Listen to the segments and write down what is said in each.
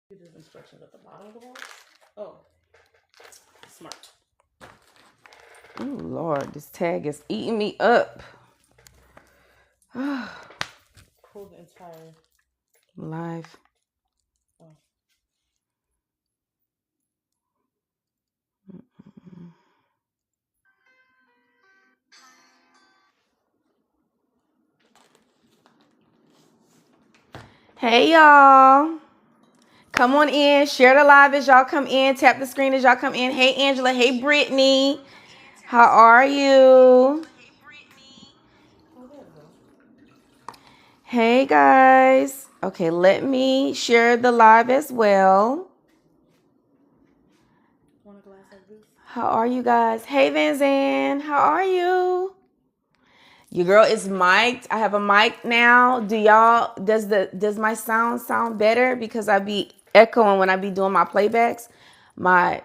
There's instructions at the bottom of the box. Oh, smart. Oh, Lord, this tag is eating me up. Pull the entire live. Oh. Hey, y'all. Come on in. Share the live as y'all come in. Tap the screen as y'all come in. Hey, Angela. Hey, Brittany. How are you? Hey, guys. Okay, let me share the live as well. Want a glass like this? How are you guys? Hey, Van Zan. How are you? Your girl is mic'd. I have a mic now. Does my sound better? Because I be echoing when I be doing my playbacks. My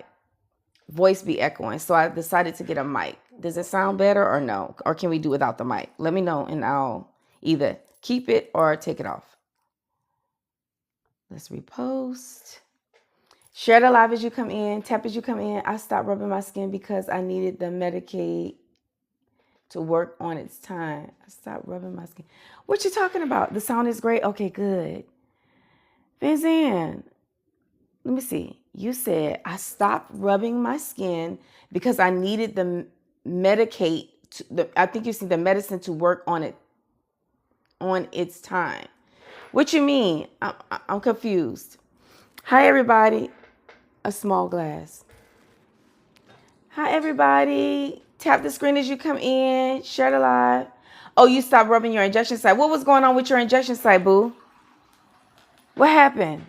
voice be echoing. So I decided to get a mic. Does it sound better or no? Or can we do without the mic? Let me know and I'll either keep it or take it off. Let's repost. Share the live as you come in. Tap as you come in. I stopped rubbing my skin because I needed the Medicaid to work on its time. I stopped rubbing my skin. What you talking about? The sound is great. Okay, good. Van Zan, let me see. You said I stopped rubbing my skin because I needed the Medicaid. I think you see the medicine to work on its time. What you mean? I'm confused. Hi, everybody. A small glass. Hi, everybody. Tap the screen as you come in. Share the live. Oh, you stopped rubbing your injection site. What was going on with your injection site, boo? What happened?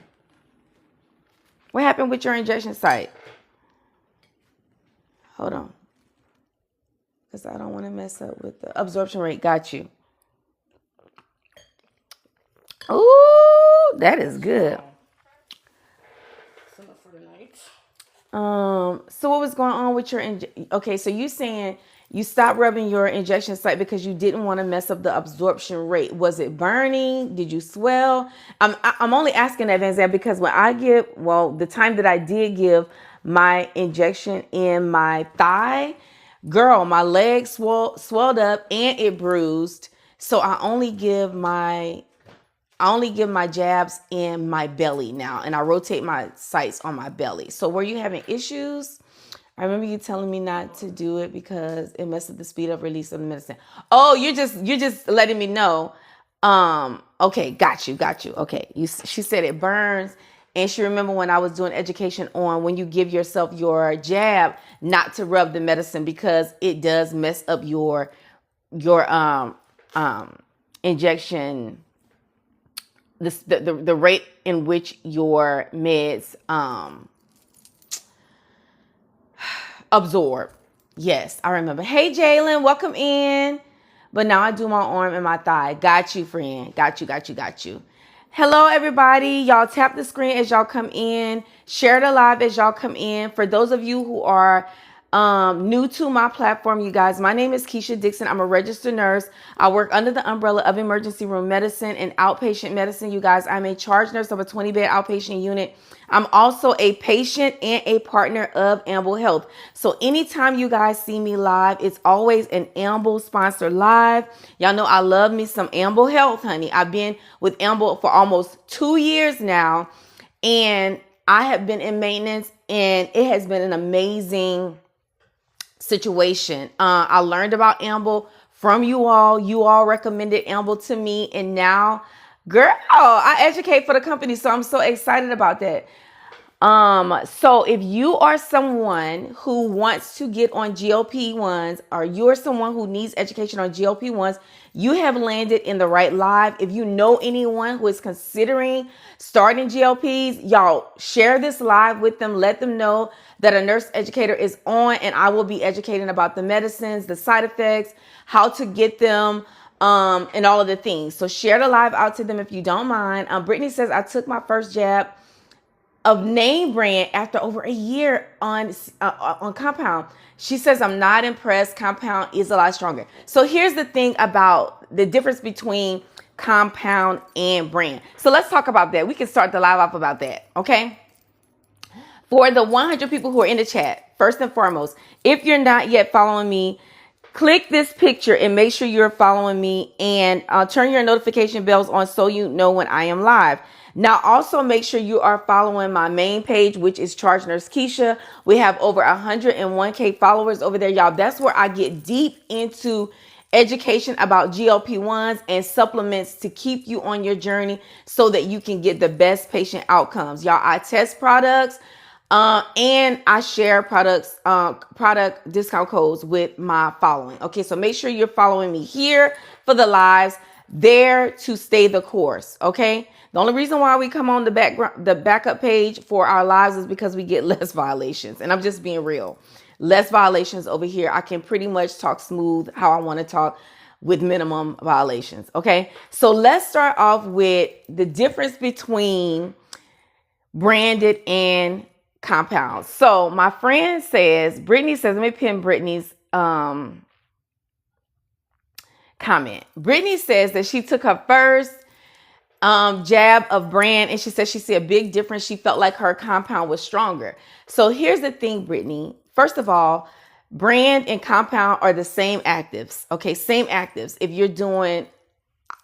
What happened with your injection site? Hold on. Because I don't want to mess up with the absorption rate. Got you. Ooh, that is good. For the night. So what was going on with your okay, so you saying you stopped rubbing your injection site because you didn't want to mess up the absorption rate. Was it burning? Did you swell? I'm only asking that, Van Zan, because when I give, the time that I did give my injection in my thigh, girl, my leg swelled up and it bruised. So I only give my jabs in my belly now, and I rotate my sites on my belly. So were you having issues? I remember you telling me not to do it because it messed up the speed of release of the medicine. Oh, you're just letting me know. Okay, got you. Okay, she said it burns, and she remember when I was doing education on when you give yourself your jab, not to rub the medicine because it does mess up your injection. The rate in which your meds absorb. Yes, I remember. Hey, Jalen, welcome in. But now I do my arm and my thigh. Got you, friend. Got you. Hello, everybody. Y'all tap the screen as y'all come in. Share the live as y'all come in. For those of you who are new to my platform, you guys, my name is KEASHA Dixon. I'm a registered nurse. I work under the umbrella of emergency room medicine and outpatient medicine. You guys, I'm a charge nurse of a 20-bed outpatient unit. I'm also a patient and a partner of Amble Health. So anytime you guys see me live, it's always an Amble sponsored live. Y'all know I love me some Amble Health, honey. I've been with Amble for almost 2 years now, and I have been in maintenance, and it has been an amazing situation. I learned about Amble from you all. You all recommended Amble to me, and now, girl, I educate for the company, so I'm so excited about that. So if you are someone who wants to get on GLP-1s, or you're someone who needs education on GLP-1s, you have landed in the right live. If you know anyone who is considering starting GLPs, y'all share this live with them. Let them know that a nurse educator is on, and I will be educating about the medicines, the side effects, how to get them, and all of the things. So share the live out to them if you don't mind. Brittany says, I took my first jab of name brand after over a year on compound. She says, I'm not impressed. Compound is a lot stronger. So here's the thing about the difference between compound, and brand. So let's talk about that. We can start the live off about that, okay? For the 100 people who are in the chat, first and foremost, if you're not yet following me, click this picture and make sure you're following me, and turn your notification bells on so you know when I am live. Now, also make sure you are following my main page, which is Charge Nurse Keisha. We have over 101K followers over there, y'all. That's where I get deep into education about GLP-1s and supplements to keep you on your journey so that you can get the best patient outcomes. Y'all, I test products and I share product discount codes with my following. Okay, so make sure you're following me here for the lives, there to stay the course. Okay, the only reason why we come on the backup page for our lives is because we get less violations, and I'm just being real. Less violations over here. I can pretty much talk smooth how I want to talk with minimum violations. Okay, so let's start off with the difference between branded and compounds. So my friend says, Brittany says, let me pin Brittany's comment. Brittany says that she took her first jab of brand, and she said she see a big difference. She felt like her compound was stronger. So here's the thing, Brittany. First of all, brand and compound are the same actives. Okay, same actives. If you're doing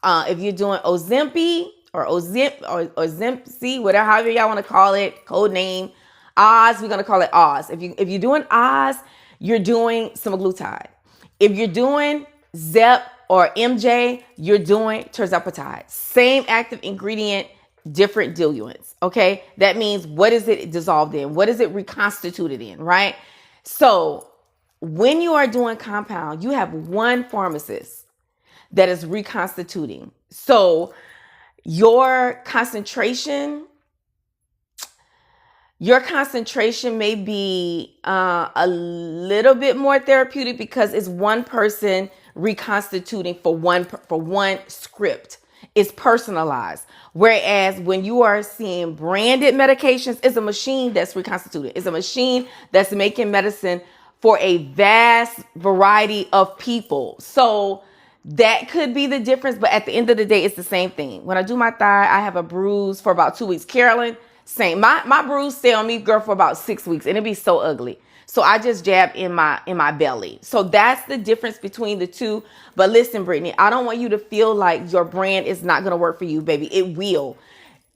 Ozempic or Ozempic, whatever, however y'all want to call it, code name, Oz, we're gonna call it Oz. If you're doing Oz, you're doing semaglutide. If you're doing Zep or MJ, you're doing tirzepatide. Same active ingredient, different diluents. Okay, that means what is it dissolved in? What is it reconstituted in? Right. So when you are doing compound, you have one pharmacist that is reconstituting. So your concentration may be a little bit more therapeutic because it's one person reconstituting for one script. It's personalized. Whereas when you are seeing branded medications, it's a machine that's reconstituted. It's a machine that's making medicine for a vast variety of people. So that could be the difference. But at the end of the day, it's the same thing. When I do my thigh, I have a bruise for about 2 weeks. Carolyn, same. My bruise stay on me, girl, for about 6 weeks, and it'd be so ugly. So I just jab in my belly. So that's the difference between the two. But listen, Brittany, I don't want you to feel like your brand is not going to work for you, baby. It will.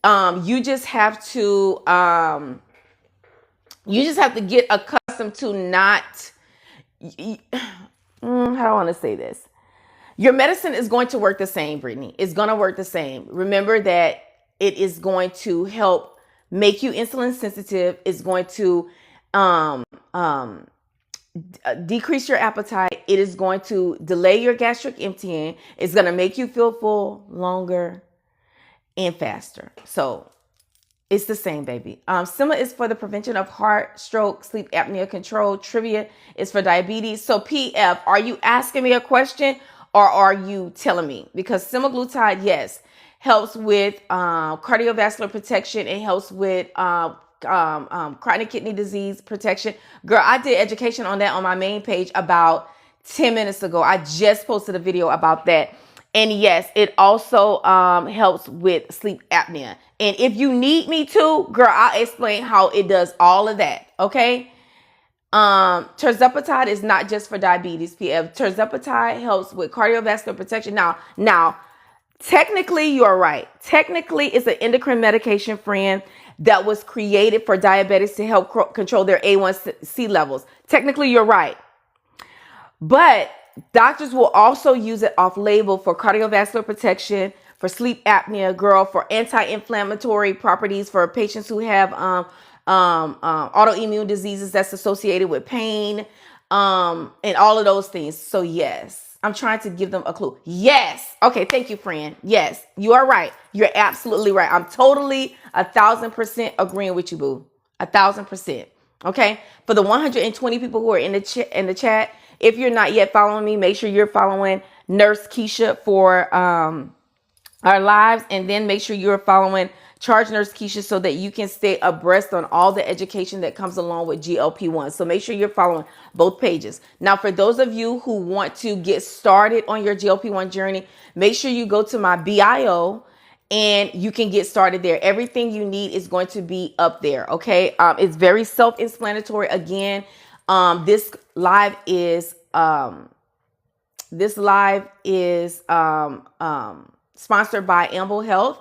You just have to get accustomed to not. How do I want to say this? Your medicine is going to work the same, Brittany. It's going to work the same. Remember that it is going to help make you insulin sensitive. It's going to decrease your appetite. It is going to delay your gastric emptying. It's going to make you feel full longer and faster. So it's the same, baby. Sema is for the prevention of heart, stroke, sleep apnea control. Trivia is for diabetes. So PF, are you asking me a question or are you telling me? Because semaglutide, yes, helps with cardiovascular protection. It helps with chronic kidney disease protection. Girl, I did education on that on my main page about 10 minutes ago. I just posted a video about that. And yes, it also helps with sleep apnea. And if you need me to, girl, I'll explain how it does all of that. Okay. Tirzepatide is not just for diabetes, PF. Tirzepatide helps with cardiovascular protection. Now, technically, you're right. Technically, it's an endocrine medication, friend, that was created for diabetics to help control their A1C levels. Technically, you're right. But doctors will also use it off label for cardiovascular protection, for sleep apnea, girl, for anti-inflammatory properties for patients who have autoimmune diseases that's associated with pain, and all of those things. So yes. I'm trying to give them a clue. Yes. Okay. Thank you, friend. Yes, you are right. You're absolutely right. I'm totally 1,000% agreeing with you, boo. 1,000%. Okay. For the 120 people who are in the chat, if you're not yet following me, make sure you're following Nurse Keisha for our lives, and then make sure you're following Charge Nurse Keisha so that you can stay abreast on all the education that comes along with GLP-1. So make sure you're following both pages. Now, for those of you who want to get started on your GLP-1 journey, make sure you go to my bio and you can get started there. Everything you need is going to be up there. Okay. It's very self-explanatory. Again, this live is sponsored by Amble Health.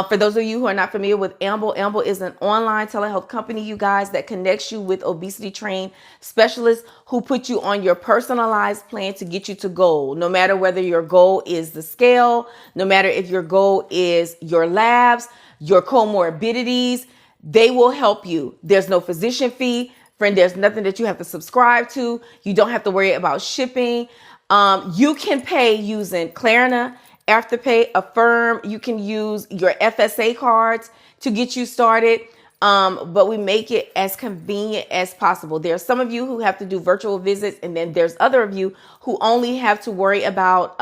For those of you who are not familiar with Amble, Amble is an online telehealth company, you guys, that connects you with obesity trained specialists who put you on your personalized plan to get you to goal. No matter whether your goal is the scale, no matter if your goal is your labs, your comorbidities, they will help you. There's no physician fee. Friend, there's nothing that you have to subscribe to. You don't have to worry about shipping. You can pay using Klarna, Afterpay, Affirm. You can use your FSA cards to get you started. But we make it as convenient as possible. There are some of you who have to do virtual visits, and then there's other of you who only have to worry about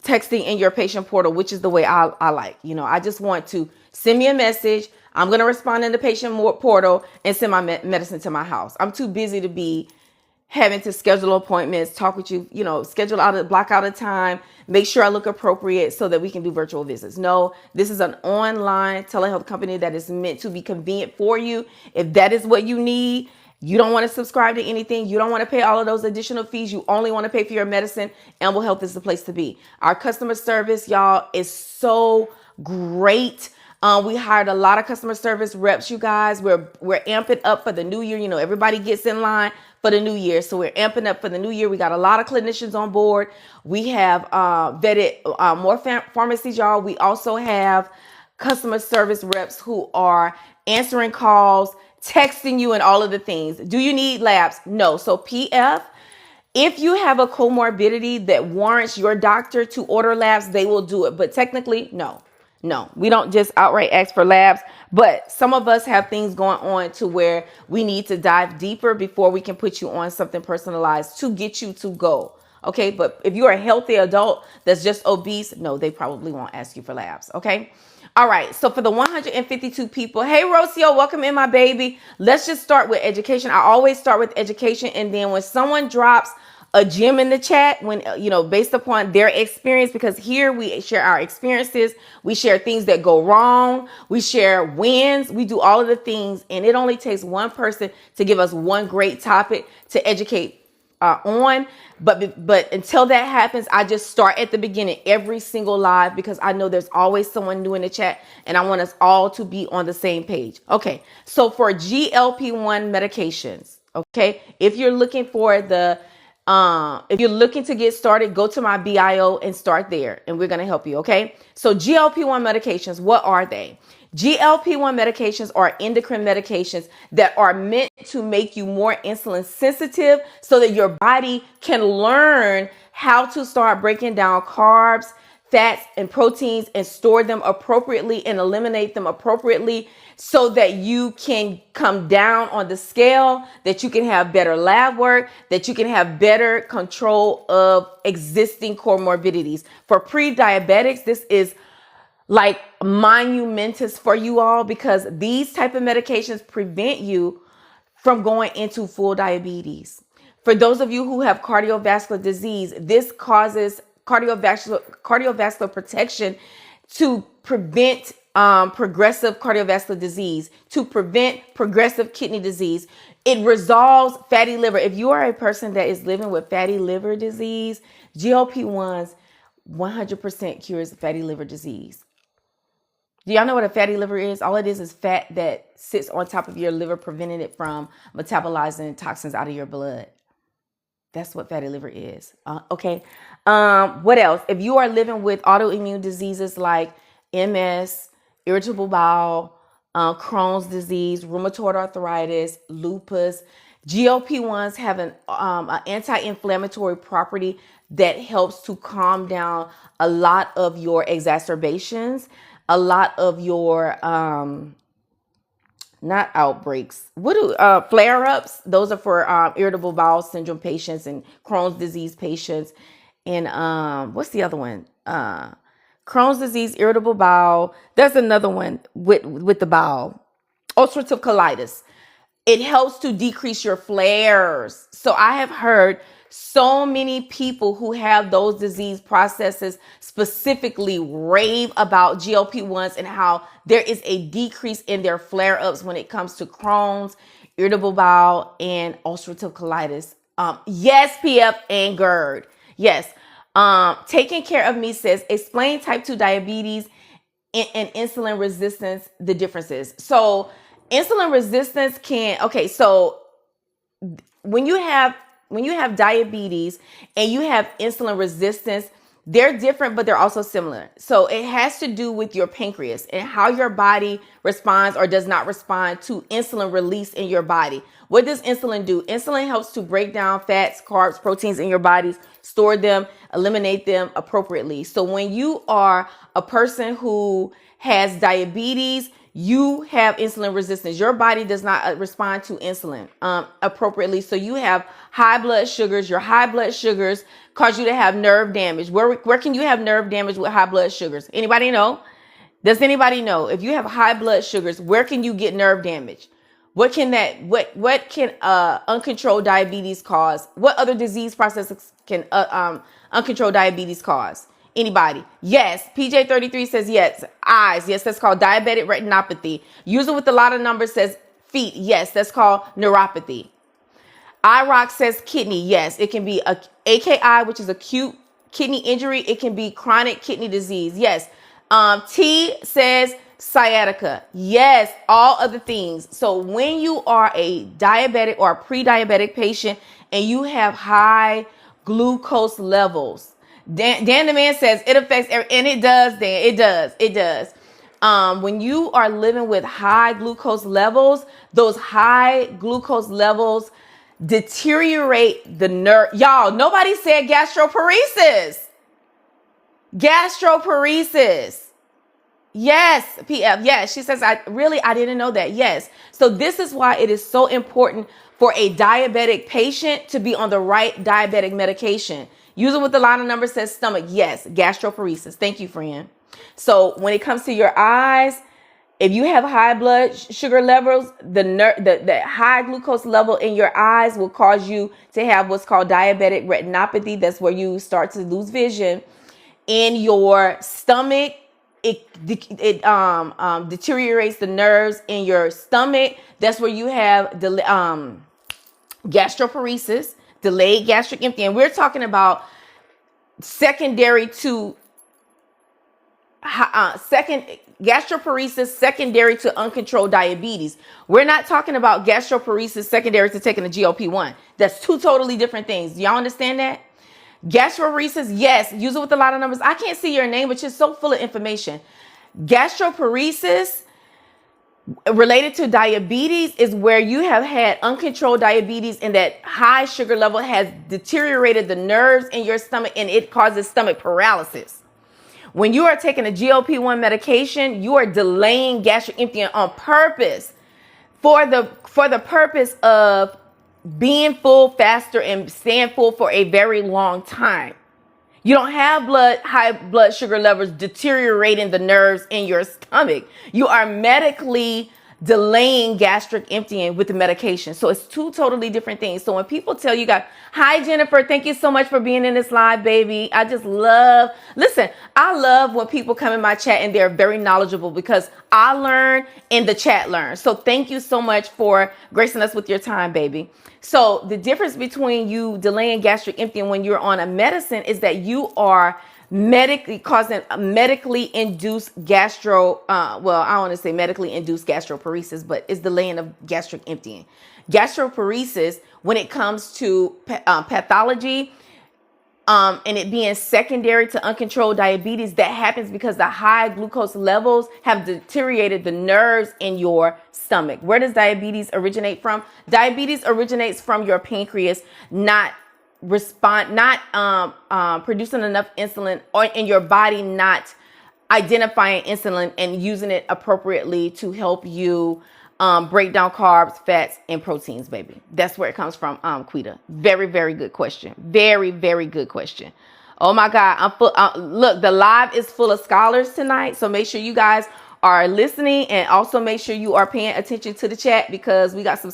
texting in your patient portal, which is the way I like. You know, I just want to send me a message. I'm going to respond in the patient portal and send my medicine to my house. I'm too busy to be having to schedule appointments, talk with you, block out a time, make sure I look appropriate so that we can do virtual visits. No, this is an online telehealth company that is meant to be convenient for you. If that is what you need, you don't want to subscribe to anything, you don't want to pay all of those additional fees, you only want to pay for your medicine, Amble Health is the place to be. Our customer service, y'all, is so great. We hired a lot of customer service reps, you guys. We're amping up for the new year. You know, everybody gets in line for the new year. So we're amping up for the new year. We got a lot of clinicians on board. We have vetted more pharmacies, y'all. We also have customer service reps who are answering calls, texting you, and all of the things. Do you need labs? No. So PF, if you have a comorbidity that warrants your doctor to order labs, they will do it. But technically, no. No, we don't just outright ask for labs, but some of us have things going on to where we need to dive deeper before we can put you on something personalized to get you to go. Okay, but if you're a healthy adult that's just obese, no, they probably won't ask you for labs. Okay. All right. So for the 152 people, hey, Rocio, welcome in, my baby. Let's just start with education. I always start with education. And then when someone drops a gem in the chat, when, based upon their experience, because here we share our experiences, we share things that go wrong, we share wins, we do all of the things. And it only takes one person to give us one great topic to educate on. But until that happens, I just start at the beginning every single live, because I know there's always someone new in the chat and I want us all to be on the same page. Okay. So for GLP-1 medications, okay, if you're looking for if you're looking to get started, go to my bio and start there, and we're going to help you. Okay. So GLP-1 medications, what are they? GLP-1 medications are endocrine medications that are meant to make you more insulin sensitive so that your body can learn how to start breaking down carbs, fats, and proteins and store them appropriately and eliminate them appropriately so that you can come down on the scale, that you can have better lab work, that you can have better control of existing comorbidities. For pre-diabetics, this is like monumentous for you all, because these type of medications prevent you from going into full diabetes. For those of you who have cardiovascular disease, this causes cardiovascular protection to prevent progressive cardiovascular disease, to prevent progressive kidney disease. It resolves fatty liver. If you are a person that is living with fatty liver disease, GLP-1s 100% cures fatty liver disease. Do y'all know what a fatty liver is? All it is fat that sits on top of your liver, preventing it from metabolizing toxins out of your blood. That's what fatty liver is. Okay. What else? If you are living with autoimmune diseases like MS, irritable bowel, Crohn's disease, rheumatoid arthritis, lupus, GLP-1s have an anti-inflammatory property that helps to calm down a lot of your exacerbations, a lot of your not outbreaks. Flare-ups? Those are for irritable bowel syndrome patients and Crohn's disease patients. And what's the other one? Crohn's disease, irritable bowel. There's another one with the bowel. Ulcerative colitis. It helps to decrease your flares. So I have heard so many people who have those disease processes specifically rave about GLP-1s and how there is a decrease in their flare-ups when it comes to Crohn's, irritable bowel, and ulcerative colitis. Yes, PF and GERD. Yes. Taking Care of Me says, explain type 2 diabetes and insulin resistance, the differences. So insulin resistance so when you have diabetes and you have insulin resistance, they're different, but they're also similar. So it has to do with your pancreas and how your body responds or does not respond to insulin release in your body. What does insulin do? Insulin helps to break down fats, carbs, proteins in your bodies, store them, eliminate them appropriately. So when you are a person who has diabetes, you have insulin resistance. Your body does not respond to insulin appropriately. So you have high blood sugars. Your high blood sugars cause you to have nerve damage. Where can you have nerve damage with high blood sugars? Anybody know? Does anybody know? If you have high blood sugars, where can you get nerve damage? What can uncontrolled diabetes cause? What other disease processes can uncontrolled diabetes cause? Anybody? Yes. PJ33 says yes. Eyes. Yes, that's called diabetic retinopathy. User with a lot of numbers says feet. Yes, that's called neuropathy. iRock says kidney. Yes, it can be a AKI, which is acute kidney injury. It can be chronic kidney disease. Yes. T says sciatica. Yes, all other things. So when you are a diabetic or a pre-diabetic patient and you have high glucose levels, Dan the man says it affects and it does, Dan. It does. When you are living with high glucose levels, those high glucose levels deteriorate the nerve. Y'all, nobody said gastroparesis. Gastroparesis. Yes, PF. Yes, she says, I didn't know that. Yes. So this is why it is so important for a diabetic patient to be on the right diabetic medication. User with a lot of numbers says stomach. Yes, gastroparesis. Thank you, friend. So when it comes to your eyes, if you have high blood sugar levels, the high glucose level in your eyes will cause you to have what's called diabetic retinopathy. That's where you start to lose vision. In your stomach, it deteriorates the nerves in your stomach. That's where you have gastroparesis, delayed gastric emptying. And we're talking about secondary to gastroparesis secondary to uncontrolled diabetes. We're not talking about gastroparesis secondary to taking a GLP-1. That's two totally different things. Y'all understand that? Gastroparesis, yes, use it with a lot of numbers. I can't see your name, but you're so full of information. Gastroparesis related to diabetes is where you have had uncontrolled diabetes and that high sugar level has deteriorated the nerves in your stomach and it causes stomach paralysis. When you are taking a GLP-1 medication, you are delaying gastric emptying on purpose for the purpose of being full faster and staying full for a very long time. You don't have high blood sugar levels deteriorating the nerves in your stomach. You are medically delaying gastric emptying with the medication. So it's two totally different things. So when people tell you guys, hi, Jennifer, thank you so much for being in this live, baby. I love when people come in my chat and they're very knowledgeable because I learn and the chat learns. So thank you so much for gracing us with your time, baby. So the difference between you delaying gastric emptying when you're on a medicine is that you are causing a medically induced I don't want to say medically induced gastroparesis, but it's delaying of gastric emptying. Gastroparesis, when it comes to pathology, and it being secondary to uncontrolled diabetes, that happens because the high glucose levels have deteriorated the nerves in your stomach. Where does diabetes originate from? Diabetes originates from your pancreas not producing enough insulin, or in your body not identifying insulin and using it appropriately to help you break down carbs, fats, and proteins, baby. That's where it comes from, Quita. Very, very good question. Very, very good question. Oh my God, I'm full. Look, the live is full of scholars tonight, so make sure you guys are listening, and also make sure you are paying attention to the chat, because we got some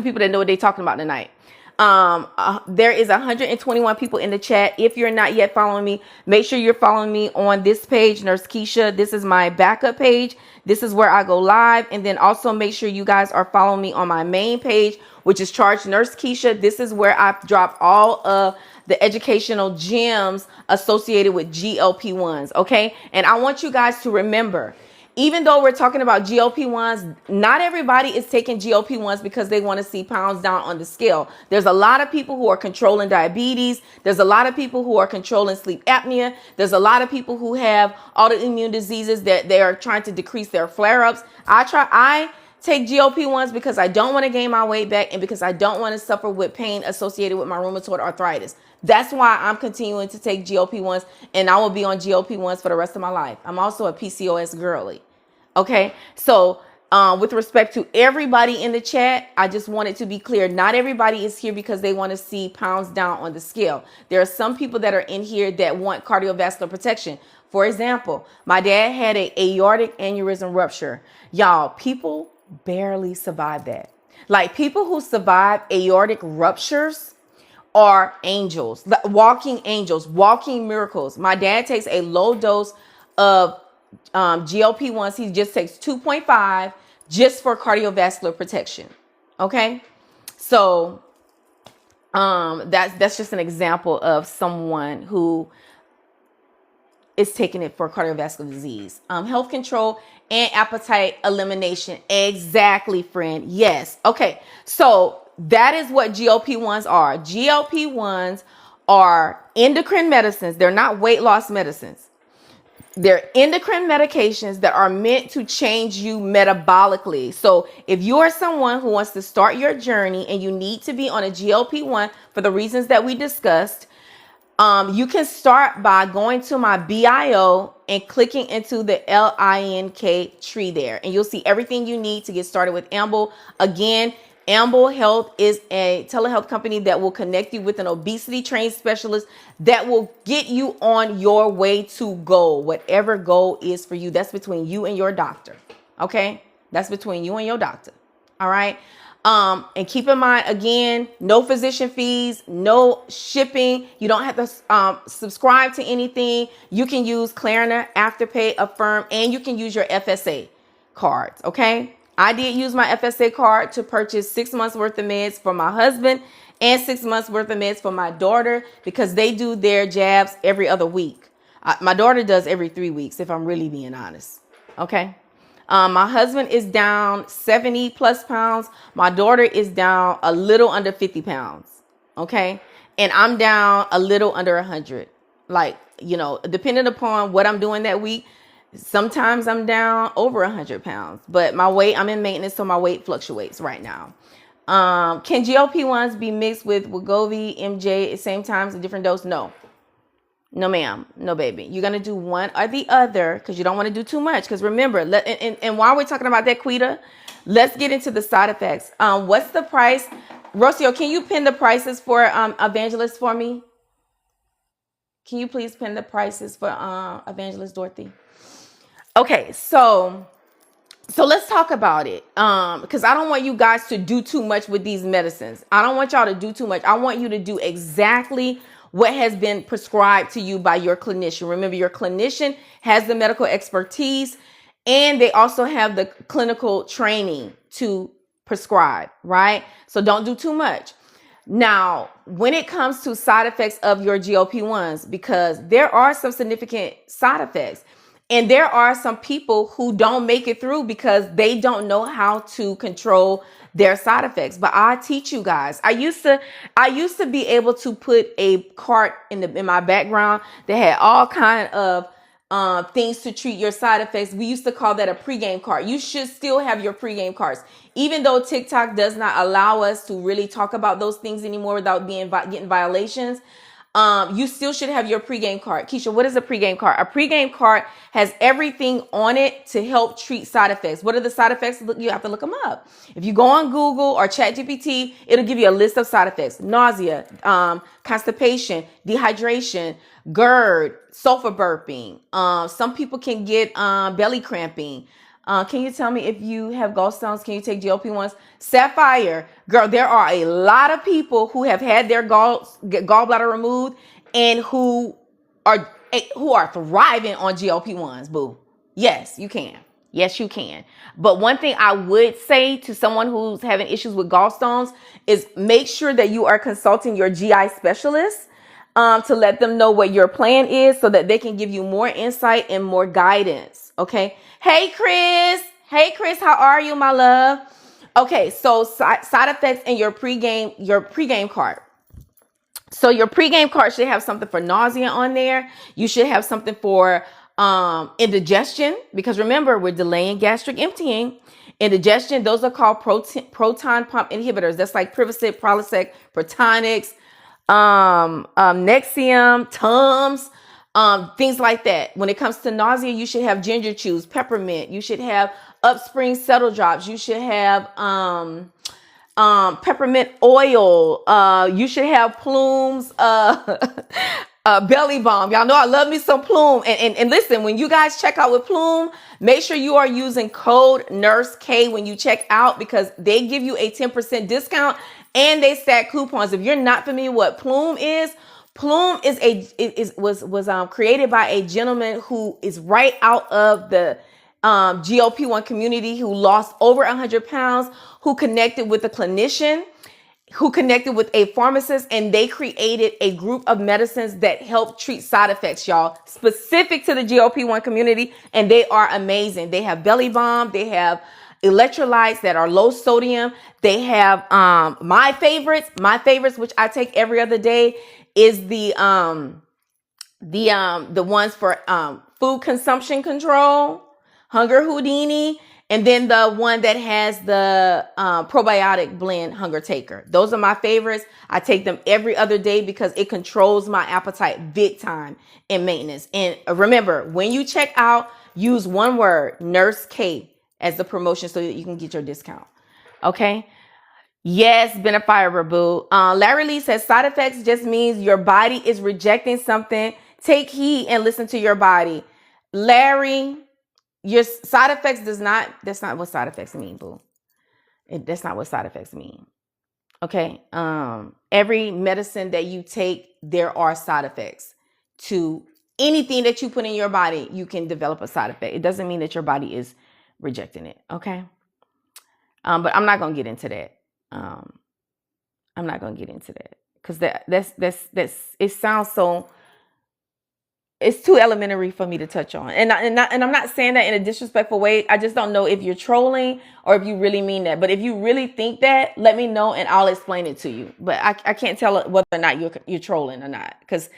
people that know what they're talking about tonight. There is 121 people in the chat. If you're not yet following me, make sure you're following me on this page, Nurse Keisha. This is my backup page. This is where I go live. And then also make sure you guys are following me on my main page, which is Charged Nurse Keisha. This is where I drop all of the educational gems associated with GLP-1s. Okay. And I want you guys to remember, even though we're talking about GLP-1s, not everybody is taking GLP-1s because they want to see pounds down on the scale. There's a lot of people who are controlling diabetes. There's a lot of people who are controlling sleep apnea. There's a lot of people who have autoimmune diseases that they are trying to decrease their flare-ups. I take GLP-1s because I don't want to gain my weight back, and because I don't want to suffer with pain associated with my rheumatoid arthritis. That's why I'm continuing to take GLP-1s, and I will be on GLP-1s for the rest of my life. I'm also a PCOS girly. Okay, so with respect to everybody in the chat, I just wanted to be clear. Not everybody is here because they want to see pounds down on the scale. There are some people that are in here that want cardiovascular protection. For example, my dad had an aortic aneurysm rupture. Y'all, people barely survive that. Like, people who survive aortic ruptures are angels, walking angels, walking miracles. My dad takes a low dose of GLP-1s. He just takes 2.5 just for cardiovascular protection. Okay, so that's just an example of someone who is taking it for cardiovascular disease. Health control and appetite elimination. Exactly, friend. Yes. Okay, so that is what GLP-1s are. GLP-1s are endocrine medicines. They're not weight loss medicines. They're endocrine medications that are meant to change you metabolically. So if you're someone who wants to start your journey and you need to be on a GLP-1 for the reasons that we discussed, you can start by going to my bio and clicking into the LINK tree there, and you'll see everything you need to get started with Amble. Again, Amble Health is a telehealth company that will connect you with an obesity trained specialist that will get you on your way to goal, whatever goal is for you. That's between you and your doctor. Okay, that's between you and your doctor. All right. And keep in mind, again, no physician fees, no shipping. You don't have to subscribe to anything. You can use Klarna, Afterpay, Affirm, and you can use your FSA cards. Okay. I did use my FSA card to purchase 6 months worth of meds for my husband and 6 months worth of meds for my daughter, because they do their jabs every other week. My daughter does every 3 weeks, if I'm really being honest. Okay. My husband is down 70 plus pounds. My daughter is down a little under 50 pounds. Okay. And I'm down a little under 100. Like, you know, depending upon what I'm doing that week, sometimes I'm down over 100 pounds, but my weight, I'm in maintenance, so my weight fluctuates right now. Can GLP-1s be mixed with Wegovy, MJ at the same time, a different dose? No. No, ma'am. No, baby. You're going to do one or the other because you don't want to do too much. Because remember, and while we're talking about that, Quita, let's get into the side effects. What's the price? Rocio, can you pin the prices for Evangelist for me? Can you please pin the prices for Evangelist Dorothy? Okay, so let's talk about it, because I don't want you guys to do too much with these medicines. I don't want y'all to do too much. I want you to do exactly what has been prescribed to you by your clinician. Remember, your clinician has the medical expertise, and they also have the clinical training to prescribe, right? So don't do too much. Now, when it comes to side effects of your GLP-1s, because there are some significant side effects, and there are some people who don't make it through because they don't know how to control their side effects. But I teach you guys. I used to be able to put a cart in my background that had all kind of things to treat your side effects. We used to call that a pregame cart. You should still have your pregame carts, even though TikTok does not allow us to really talk about those things anymore without getting violations. you still should have your pregame card. Keisha, what is a pregame card? A pregame card has everything on it to help treat side effects. What are the side effects? You have to look them up. If you go on Google or ChatGPT, it'll give you a list of side effects: nausea, constipation, dehydration, GERD, sulfur burping. Some people can get belly cramping. Can you tell me if you have gallstones? Can you take GLP-1s? Sapphire, girl, there are a lot of people who have had their gallbladder removed and who are thriving on GLP-1s, boo. Yes, you can. Yes, you can. But one thing I would say to someone who's having issues with gallstones is make sure that you are consulting your GI specialist to let them know what your plan is so that they can give you more insight and more guidance. Okay. Hey, Chris. Hey, Chris. How are you, my love? Okay. So side effects in your pregame card. So your pregame card should have something for nausea on there. You should have something for indigestion, because remember, we're delaying gastric emptying. Indigestion, those are called proton pump inhibitors. That's like Prevacid, Prilosec, Protonix, Nexium, Tums, things like that. When it comes to nausea, you should have ginger chews, peppermint. You should have Upspring Settle Drops. You should have peppermint oil. You should have Plume's belly balm. Y'all know I love me some Plume. And listen, when you guys check out with Plume, make sure you are using code NURSEK when you check out, because they give you a 10% discount and they stack coupons. If you're not familiar what Plume is was created by a gentleman who is right out of the GLP-1 community, who lost over 100 pounds, who connected with a clinician, who connected with a pharmacist, and they created a group of medicines that help treat side effects, y'all, specific to the GLP-1 community. And they are amazing. They have belly balm. They have electrolytes that are low sodium. They have my favorites, which I take every other day, is the ones for food consumption control, Hunger Houdini, and then the one that has the probiotic blend, Hunger Taker. Those are my favorites. I take them every other day because it controls my appetite big time in maintenance. And remember, when you check out, use one word, NURSEK, as the promotion so that you can get your discount. Okay. Yes, Benefiber, boo. Larry Lee says side effects just means your body is rejecting something. Take heed and listen to your body. Larry, your side effects that's not what side effects mean, boo. That's not what side effects mean. Okay. Every medicine that you take, there are side effects to anything that you put in your body. You can develop a side effect. It doesn't mean that your body is rejecting it. Okay. But I'm not going to get into that. I'm not going to get into that because that's it sounds so, it's too elementary for me to touch on. And I'm not saying that in a disrespectful way. I just don't know if you're trolling or if you really mean that. But if you really think that, let me know and I'll explain it to you. But I can't tell whether or not you're trolling or not, because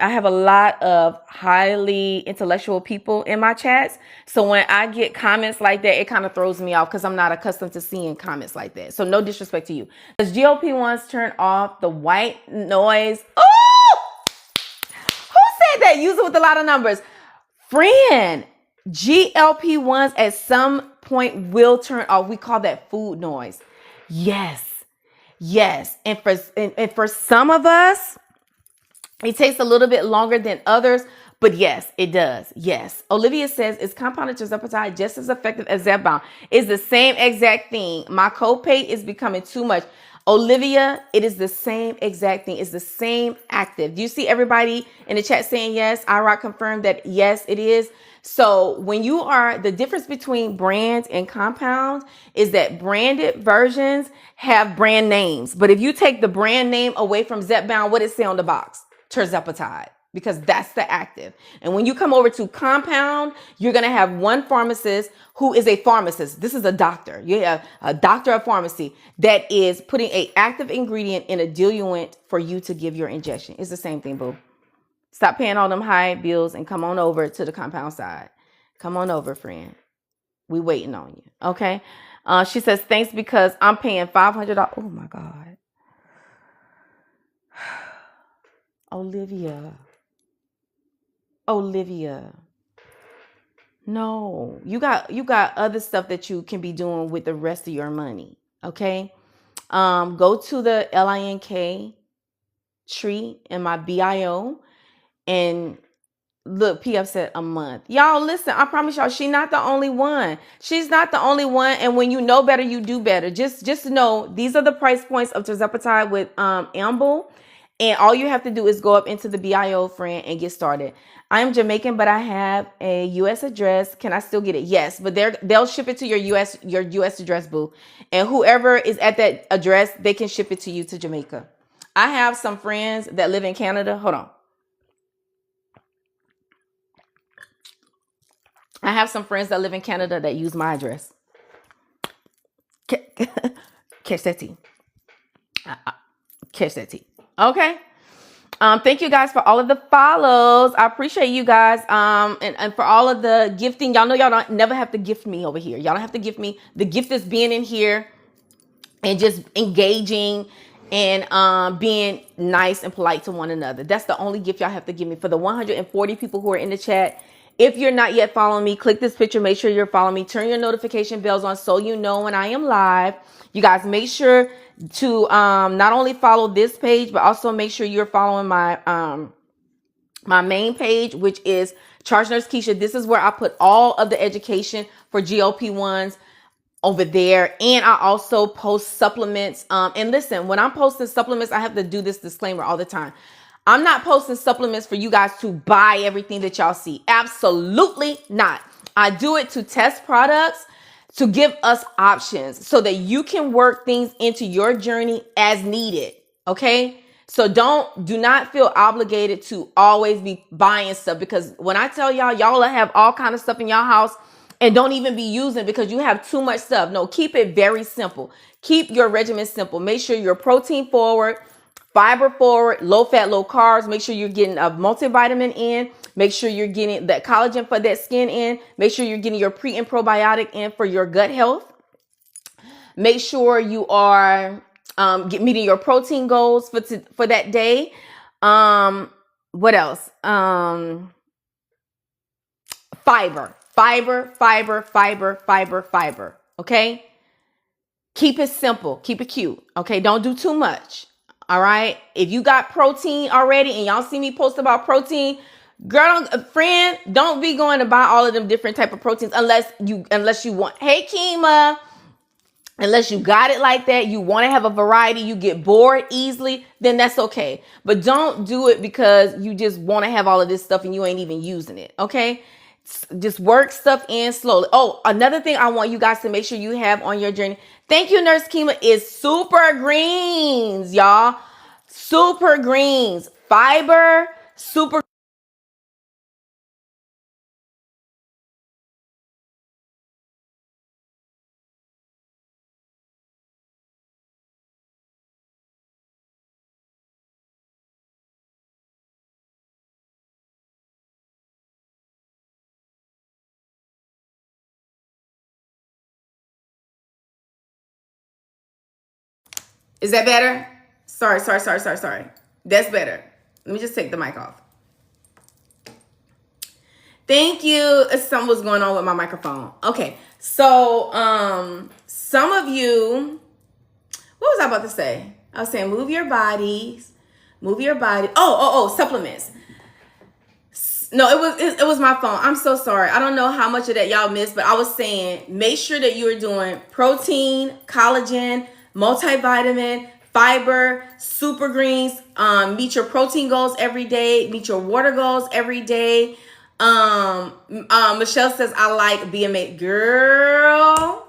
I have a lot of highly intellectual people in my chats. So when I get comments like that, it kind of throws me off because I'm not accustomed to seeing comments like that. So no disrespect to you. Does GLP-1s turn off the white noise? Oh! Who said that? Use it with a lot of numbers. Friend, GLP-1s at some point will turn off. We call that food noise. Yes. Yes. And for some of us, it takes a little bit longer than others, but yes, it does. Yes. Olivia says, is compounded tirzepatide just as effective as Zepbound? It's the same exact thing. My copay is becoming too much. Olivia, it is the same exact thing. It's the same active. Do you see everybody in the chat saying yes? IROC confirmed that yes, it is. So when you are, the difference between brands and compounds is that branded versions have brand names. But if you take the brand name away from Zepbound, what does it say on the box? Tirzepatide, because that's the active. And when you come over to compound, you're going to have one pharmacist who is a pharmacist. This is a doctor. You have a doctor of pharmacy that is putting an active ingredient in a diluent for you to give your injection. It's the same thing, boo. Stop paying all them high bills and come on over to the compound side. Come on over, friend. We waiting on you. Okay. She says, thanks because I'm paying $500. Oh my God. Olivia. Olivia. No, you got other stuff that you can be doing with the rest of your money. Okay. Go to the LINK tree in my bio and look, PF said a month. Y'all listen, I promise y'all, she's not the only one. She's not the only one. And when you know better, you do better. Just know these are the price points of Tirzepatide with Amble. And all you have to do is go up into the BIO, friend, and get started. I am Jamaican, but I have a US address. Can I still get it? Yes, but they'll ship it to your US address, boo. And whoever is at that address, they can ship it to you to Jamaica. I have some friends that live in Canada. Hold on. I have some friends that live in Canada that use my address. Catch that tea. Catch that tea. Okay. Thank you guys for all of the follows. I appreciate you guys. And for all of the gifting. Y'all know y'all don't never have to gift me over here. Y'all don't have to gift me. The gift is being in here and just engaging and being nice and polite to one another. That's the only gift y'all have to give me. For the 140 people who are in the chat, if you're not yet following me, click this picture. Make sure you're following me. Turn your notification bells on so you know when I am live. You guys make sure to not only follow this page, but also make sure you're following my my main page, which is Charge Nurse Keisha. This is where I put all of the education for GLP-1s over there. And I also post supplements. And listen, when I'm posting supplements, I have to do this disclaimer all the time. I'm not posting supplements for you guys to buy everything that y'all see. Absolutely not. I do it to test products, to give us options so that you can work things into your journey as needed. Okay. So do not feel obligated to always be buying stuff, because when I tell y'all, y'all have all kind of stuff in your house and don't even be using because you have too much stuff. No, keep it very simple. Keep your regimen simple. Make sure you're protein forward, fiber forward, low fat, low carbs. Make sure you're getting a multivitamin in. Make sure you're getting that collagen for that skin in. Make sure you're getting your pre and probiotic in for your gut health. Make sure you are meeting your protein goals for that day. What else? Fiber. Okay. Keep it simple. Keep it cute. Okay. Don't do too much. All right. If you got protein already and y'all see me post about protein, girl, friend, don't be going to buy all of them different type of proteins unless you want. Hey, Kima. Unless you got it like that, you want to have a variety, you get bored easily, then that's okay. But don't do it because you just want to have all of this stuff and you ain't even using it. Okay. Just work stuff in slowly. Oh, another thing I want you guys to make sure you have on your journey. Thank you, Nurse Kima, is super greens, y'all. Super greens, fiber, super. Is that better? Sorry. That's better. Let me just take the mic off. Thank you. Something was going on with my microphone. Okay. So, some of you, what was I about to say? I was saying, move your bodies, move your body. Oh, supplements. No, it was my phone. I'm so sorry. I don't know how much of that y'all missed, but I was saying, make sure that you are doing protein, collagen, multivitamin, fiber, super greens. Meet your protein goals every day. Meet your water goals every day. Michelle says, I like Be Amazing. Girl,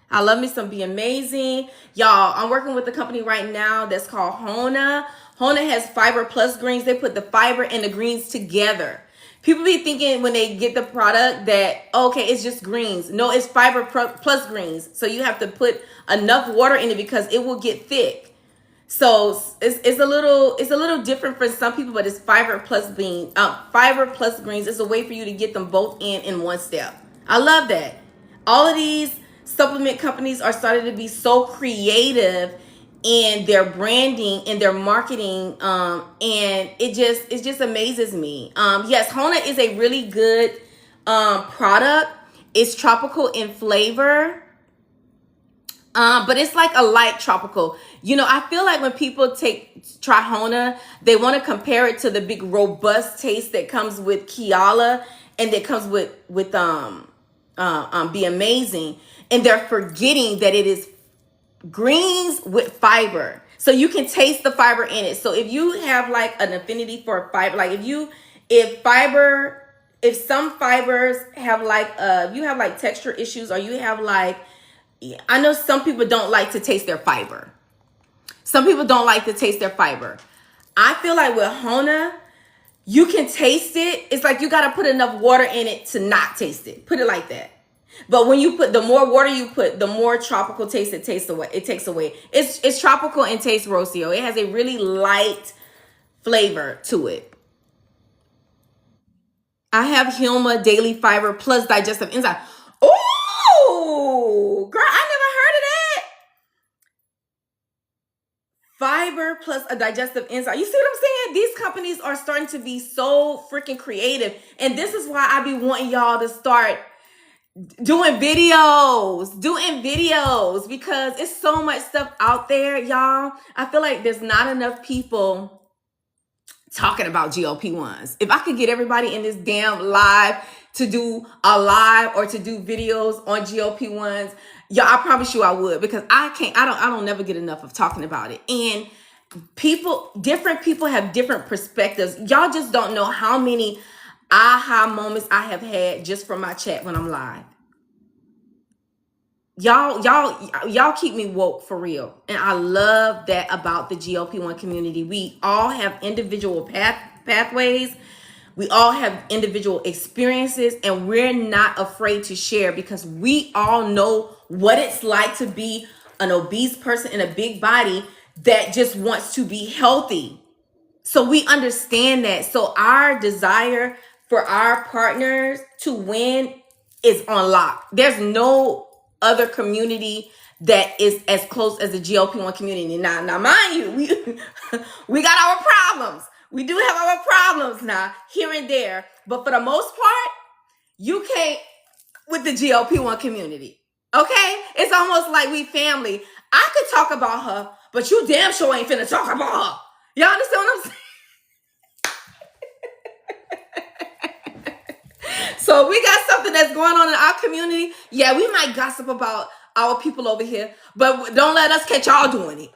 I love me some Be Amazing. Y'all, I'm working with a company right now that's called Hona. Hona has fiber plus greens. They put the fiber and the greens together. People be thinking when they get the product that, okay, it's just greens. No, it's fiber plus greens. So you have to put enough water in it because it will get thick. So it's a little different for some people, but it's fiber plus greens. It's a way for you to get them both in one step. I love that. All of these supplement companies are starting to be so creative in their branding and their marketing, and it just amazes me. Yes, Hona is a really good product. It's tropical in flavor, but it's like a light tropical. You know, I feel like when people try Hona, they want to compare it to the big robust taste that comes with Kiala and that comes with Be Amazing, and they're forgetting that it is greens with fiber, so you can taste the fiber in it. So if you have like an affinity for fiber, like if some fibers have like you have like texture issues, or you have like, I know some people don't like to taste their fiber. Some people don't like to taste their fiber. I feel like with Hona, you can taste it. It's like you got to put enough water in it to not taste it. Put it like that. But when you put, the more water you put, the more tropical taste it takes away. It's tropical and tastes Rocio. It has a really light flavor to it. I have Hilma Daily Fiber Plus Digestive Enzyme. Oh, girl, I never heard of that. Fiber plus a digestive enzyme. You see what I'm saying? These companies are starting to be so freaking creative. And this is why I be wanting y'all to start doing videos, because it's so much stuff out there, y'all. I feel like there's not enough people talking about GLP-1s. If I could get everybody in this damn live to do a live or to do videos on GLP-1s, y'all, I promise you I would, because I don't never get enough of talking about it. And different people have different perspectives. Y'all just don't know how many aha moments I have had just from my chat when I'm live. Y'all keep me woke for real. And I love that about the GLP-1 community. We all have individual pathways. We all have individual experiences, and we're not afraid to share, because we all know what it's like to be an obese person in a big body that just wants to be healthy. So we understand that. So our desire for our partners to win is on lock. There's no other community that is as close as the GLP-1 community. Now mind you, we got our problems. We do have our problems now, here and there. But for the most part, you can't with the GLP-1 community. Okay? It's almost like we family. I could talk about her, but you damn sure ain't finna talk about her. Y'all understand what I'm saying? So we got something that's going on in our community. Yeah, we might gossip about our people over here, but don't let us catch y'all doing it.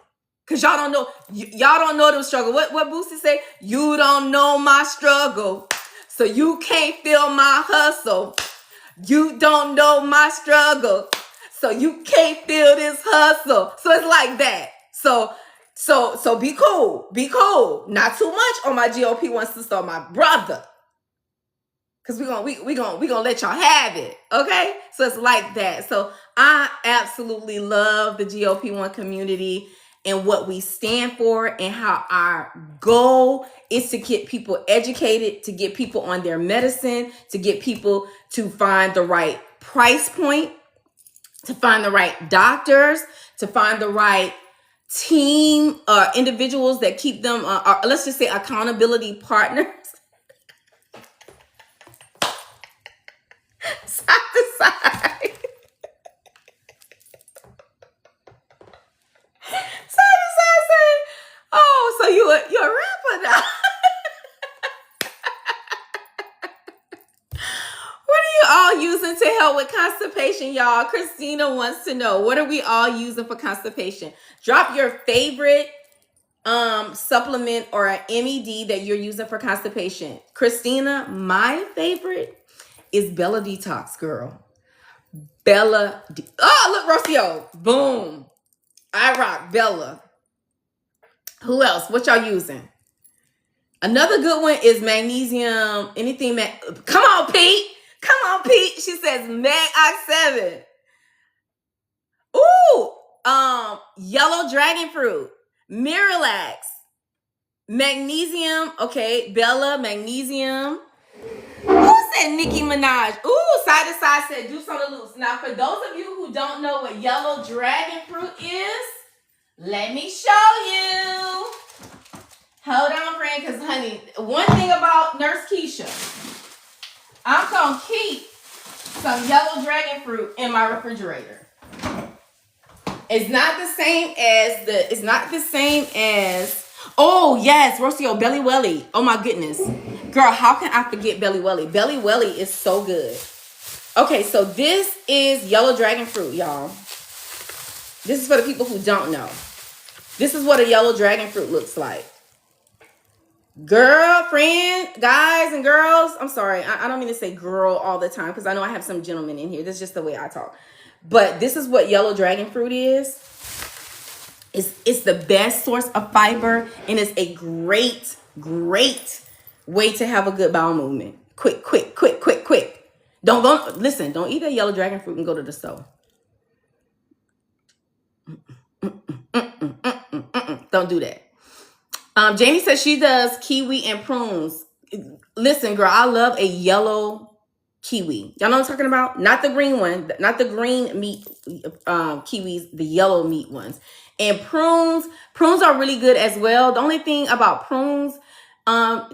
Because y'all don't know. Y'all don't know the struggle. What Boosie say? You don't know my struggle, so you can't feel my hustle. You don't know my struggle, so you can't feel this hustle. So it's like that. So be cool. Be cool. Not too much on my GLP-1 sister or my brother. Because we gonna let y'all have it. Okay? So it's like that. So I absolutely love the GLP-1 community and what we stand for, and how our goal is to get people educated, to get people on their medicine, to get people to find the right price point, to find the right doctors, to find the right team, individuals that keep them, let's just say accountability partners. Side to side. Oh, so you're a rapper now. What are you all using to help with constipation, y'all? Christina wants to know, what are we all using for constipation? Drop your favorite supplement or an MED that you're using for constipation. Christina, my favorite is Bella Detox, girl. Oh, look, Rocio. Boom. I rock Bella. Who else? What y'all using? Another good one is magnesium. Come on, Pete. Come on, Pete. She says Mag Ox 7. Ooh, yellow dragon fruit, Miralax, magnesium. Okay, Bella, magnesium. Who said Nicki Minaj? Ooh, side to side said Deuce on the Loose. Now, for those of you who don't know what yellow dragon fruit is, Let me show you. Hold on, friend, because, honey, one thing about Nurse Keisha, I'm going to keep some yellow dragon fruit in my refrigerator. It's not the same as, oh, yes, Rocio, Belly Welly. Oh, my goodness. Girl, how can I forget Belly Welly? Belly Welly is so good. Okay, so this is yellow dragon fruit, y'all. This is for the people who don't know. This is what a yellow dragon fruit looks like. Girlfriend, guys and girls. I'm sorry. I don't mean to say girl all the time because I know I have some gentlemen in here. That's just the way I talk. But this is what yellow dragon fruit is. It's the best source of fiber, and it's a great way to have a good bowel movement. Quick. Don't go. Listen, don't eat that yellow dragon fruit and go to the store. Don't do that. Jamie says she does kiwi and prunes. Listen, girl, I love a yellow kiwi. Y'all know what I'm talking about? Not the green one, not the green meat kiwis, the yellow meat ones. And prunes are really good as well. The only thing about prunes,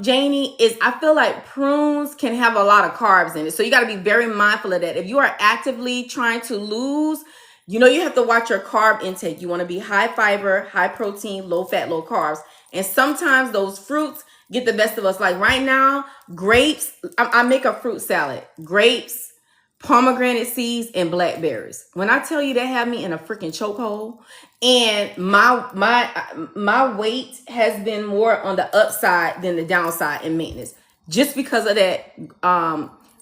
Janie, is I feel like prunes can have a lot of carbs in it. So you got to be very mindful of that. If you are actively trying to lose, you know you have to watch your carb intake. You want to be high fiber, high protein, low fat, low carbs. And sometimes those fruits get the best of us. Like right now, grapes, I make a fruit salad. Grapes, pomegranate seeds, and blackberries. When I tell you they have me in a freaking chokehold, and my weight has been more on the upside than the downside in maintenance. Just because of that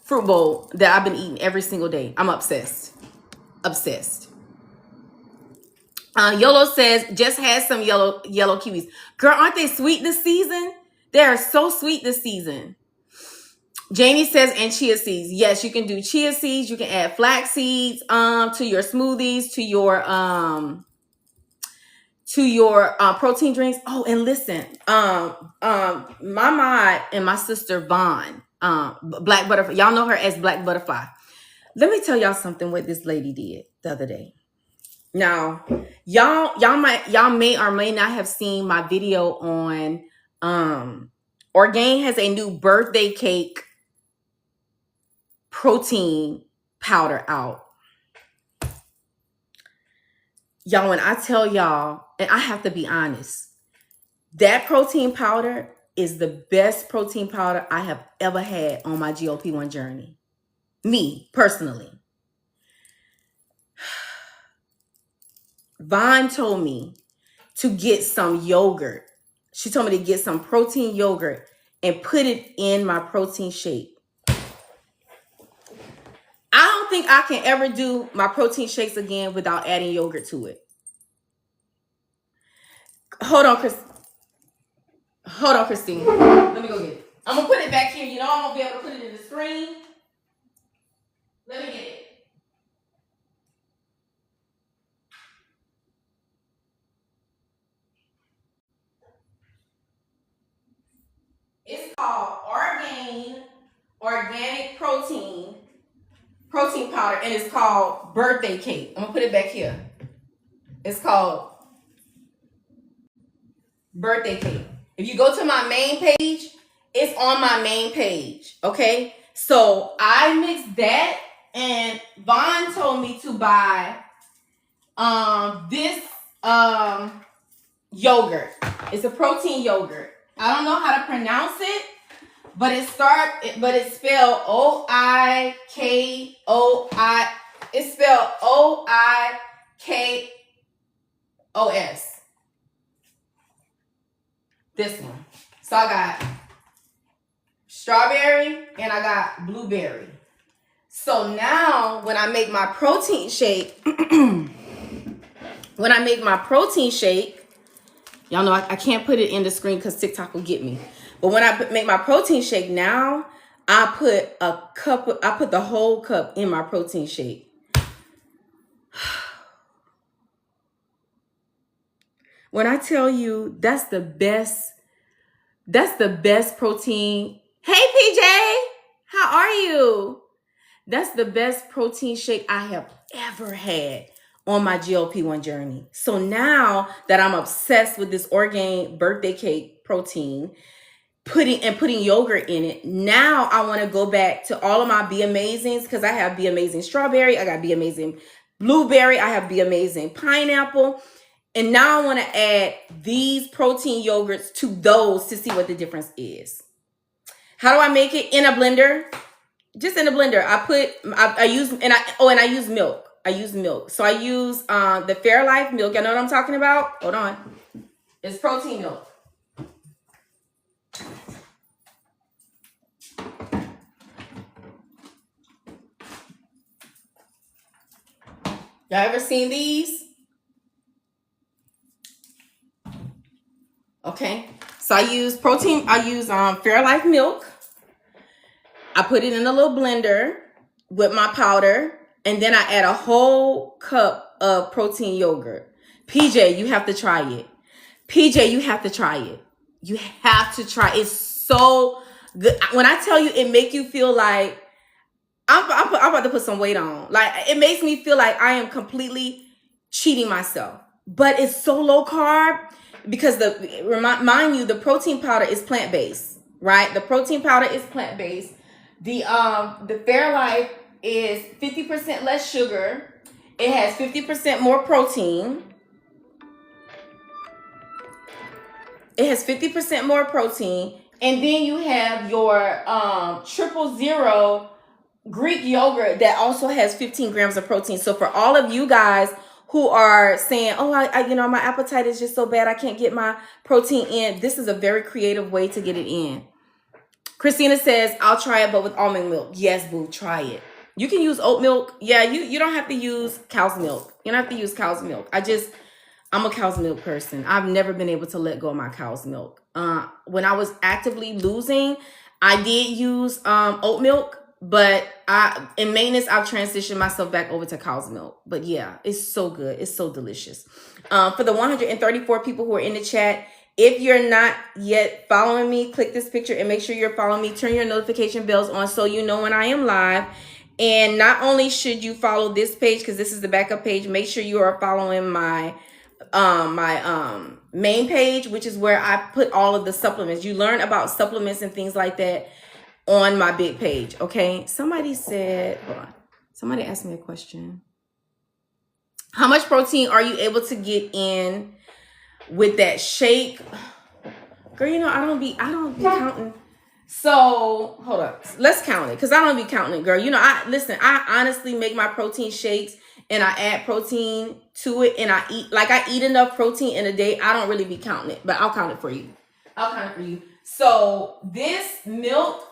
fruit bowl that I've been eating every single day. I'm obsessed. Yolo says, just had some yellow kiwis. Girl, aren't they sweet this season? They are so sweet this season. Jamie says, and chia seeds. Yes, you can do chia seeds. You can add flax seeds to your smoothies, to your protein drinks. Oh, and listen, my mod and my sister Vaughn, Black Butterfly. Y'all know her as Black Butterfly. Let me tell y'all something what this lady did the other day. Now, y'all may or may not have seen my video on Orgain has a new birthday cake protein powder out. Y'all, when I tell y'all, and I have to be honest, that protein powder is the best protein powder I have ever had on my GLP-1 journey. Me, personally. Vaughn told me to get some yogurt. She told me to get some protein yogurt and put it in my protein shake. I don't think I can ever do my protein shakes again without adding yogurt to it. Hold on, Christine. Let me go get it. I'm going to put it back here. You know I'm going to be able to put it in the screen. Let me get it. It's called Orgain Organic Protein Powder, and it's called Birthday Cake. I'm going to put it back here. It's called Birthday Cake. If you go to my main page, it's on my main page, okay? So I mixed that, and Vaughn told me to buy this yogurt. It's a protein yogurt. I don't know how to pronounce it, but it's spelled O-I-K-O-I. It's spelled O-I-K-O-S. This one. So I got strawberry and I got blueberry. So now when I make my protein shake, y'all know I can't put it in the screen because TikTok will get me. But when I make my protein shake now, I put the whole cup in my protein shake. When I tell you that's the best protein. Hey PJ, how are you? That's the best protein shake I have ever had on my GLP-1 journey. So now that I'm obsessed with this Orgain birthday cake protein, putting yogurt in it, now I want to go back to all of my Be Amazings, because I have Be Amazing strawberry, I got Be Amazing blueberry, I have Be Amazing pineapple, and now I want to add these protein yogurts to those to see what the difference is. How do I make it? In a blender. Just in a blender. I use milk. I use milk. So I use the Fairlife milk. Y'all know what I'm talking about? Hold on. It's protein milk. Y'all ever seen these? Okay. So I use Fairlife milk. I put it in a little blender with my powder, and then I add a whole cup of protein yogurt. PJ, you have to try it. PJ, you have to try it. You have to try it. It's so good. When I tell you, it make you feel like I'm about to put some weight on. Like, it makes me feel like I am completely cheating myself. But it's so low carb because mind you, the protein powder is plant-based, right? The protein powder is plant-based. The Fairlife is 50% less sugar. It has 50% more protein. It has 50% more protein. And then you have your 000 Greek yogurt that also has 15 grams of protein. So for all of you guys who are saying, oh, I my appetite is just so bad, I can't get my protein in, this is a very creative way to get it in. Christina says, I'll try it, but with almond milk. Yes, boo, try it. You can use oat milk. Yeah, you don't have to use cow's milk. You don't have to use cow's milk. I'm a cow's milk person. I've never been able to let go of my cow's milk. When I was actively losing, I did use oat milk, but in maintenance, I've transitioned myself back over to cow's milk. But yeah, it's so good. It's so delicious. For the 134 people who are in the chat, if you're not yet following me, click this picture and make sure you're following me. Turn your notification bells on so you know when I am live. And not only should you follow this page, because this is the backup page, make sure you are following my main page, which is where I put all of the supplements. You learn about supplements and things like that on my big page. Okay. Somebody said, hold on. Somebody asked me a question. How much protein are you able to get in with that shake? Girl, I don't be counting. So hold up, let's count it, because I don't be counting it, girl. I honestly make my protein shakes and I add protein to it, and I eat enough protein in a day. I don't really be counting it, but I'll count it for you. So this milk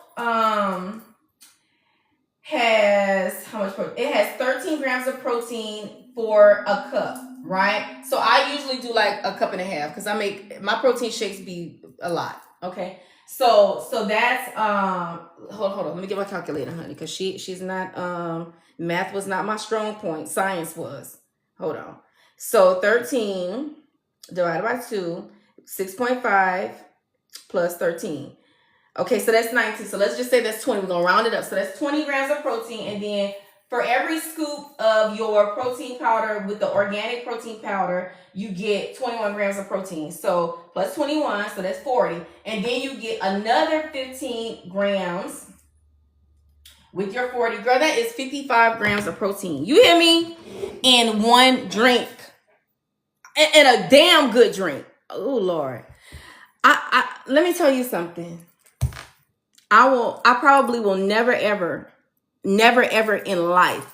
has how much protein? It has 13 grams of protein for a cup, right? So I usually do like a cup and a half, because I make my protein shakes be a lot. Okay. So that's hold on. Let me get my calculator, honey, because she's not math was not my strong point. Science was. Hold on. So 13 divided by 2, 6.5 plus 13. Okay, so that's 19. So let's just say that's 20. We're gonna round it up. So that's 20 grams of protein, and then for every scoop of your protein powder with the organic protein powder, you get 21 grams of protein. So plus 21, so that's 40. And then you get another 15 grams with your 40. Girl, that is 55 grams of protein. You hear me? In one drink. And a damn good drink. Oh, Lord. Let me tell you something. I probably will never, ever in life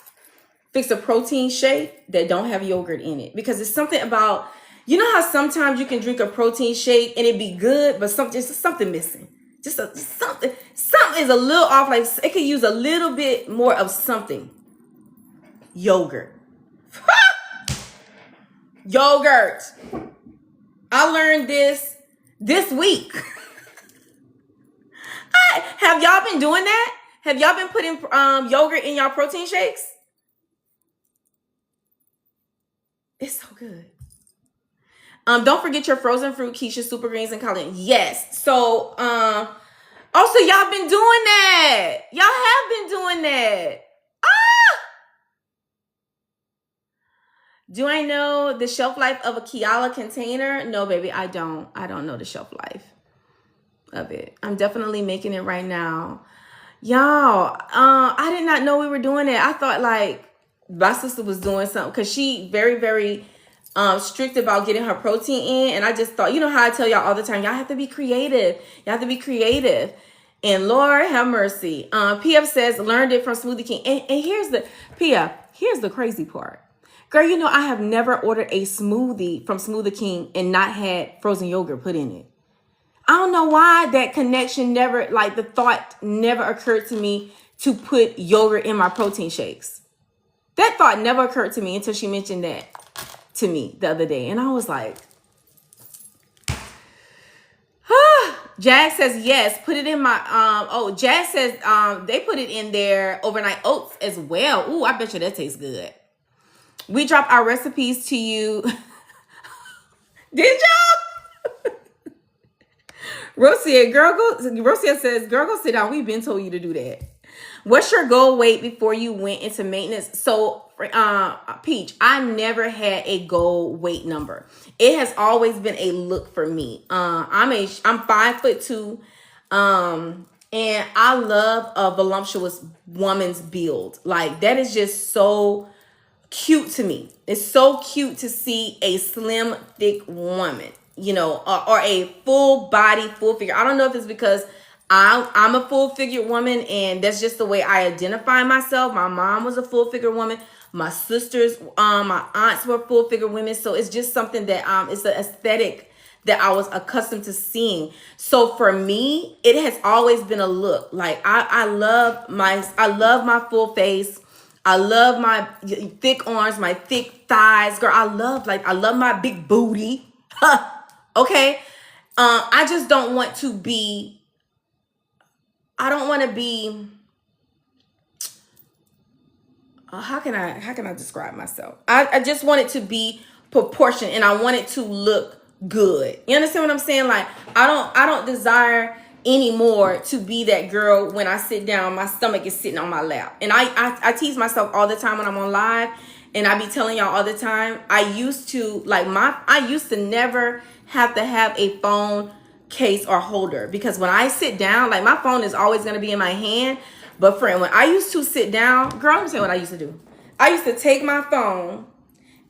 fix a protein shake that don't have yogurt in it, because it's something about, you know how sometimes you can drink a protein shake and it be good, but just something missing, something is a little off. Like, it could use a little bit more of something. Yogurt. Yogurt. I learned this week. Have y'all been doing that? Have y'all been putting yogurt in y'all protein shakes? It's so good. Don't forget your frozen fruit, Keisha, super greens, and collagen. Yes. So, also y'all been doing that. Y'all have been doing that. Do I know the shelf life of a KEASHA container? No, baby, I don't. I don't know the shelf life of it. I'm definitely making it right now. Y'all, I did not know we were doing it. I thought like my sister was doing something because she very, very strict about getting her protein in. And I just thought, you know how I tell y'all all the time, y'all have to be creative. Y'all have to be creative. And Lord have mercy. PF says, learned it from Smoothie King. And here's the, PF, here's the crazy part. Girl, you know, I have never ordered a smoothie from Smoothie King and not had frozen yogurt put in it. I don't know why that connection never, like the thought never occurred to me to put yogurt in my protein shakes. That thought never occurred to me until she mentioned that to me the other day. And I was like, Jag says, yes, put it in my, Jag says they put it in their overnight oats as well. Ooh, I bet you that tastes good. We drop our recipes to you. Did y'all? Rosia says, girl, go sit down. We've been told you to do that. What's your goal weight before you went into maintenance? So, Peach, I never had a goal weight number. It has always been a look for me. I'm 5'2", and I love a voluptuous woman's build. Like that is just so cute to me. It's so cute to see a slim, thick woman, you know, or a full body, full figure. I don't know if it's because I'm a full figured woman and that's just the way I identify myself. My mom was a full figured woman. My sisters, my aunts were full figured women. So it's just something that it's the aesthetic that I was accustomed to seeing. So for me, it has always been a look. Like I love my full face. I love my thick arms, my thick thighs. Girl, I love my big booty. Okay. I just don't want to be, how can I describe myself? I just want it to be proportioned and I want it to look good. You understand what I'm saying? Like I don't desire anymore to be that girl when I sit down, my stomach is sitting on my lap. And I tease myself all the time when I'm on live and I be telling y'all all the time, I used to never have to have a phone case or holder because when I sit down, like my phone is always going to be in my hand. But friend, when I used to sit down, girl, I'm gonna say what I used to do. I used to take my phone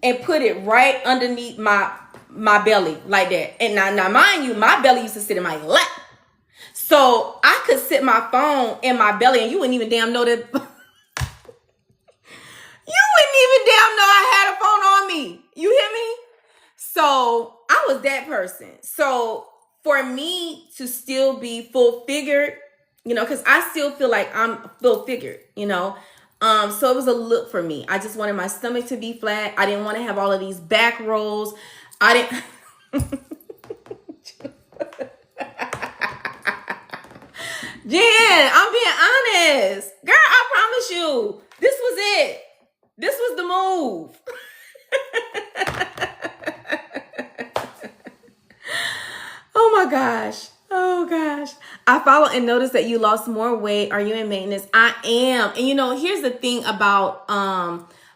and put it right underneath my belly like that. And now mind you, my belly used to sit in my lap. So I could sit my phone in my belly and you wouldn't even damn know that. You wouldn't even damn know I had a phone on me. You hear me? So I was that person. So for me to still be full figured, you know, because I still feel like I'm full figured, you know. So it was a look for me. I just wanted my stomach to be flat. I didn't want to have all of these back rolls. I didn't. Jen, I'm being honest. Girl, I promise you, this was it. This was the move. Oh my gosh. Oh gosh. I follow and notice that you lost more weight. Are you in maintenance? I am. And you know, here's the thing about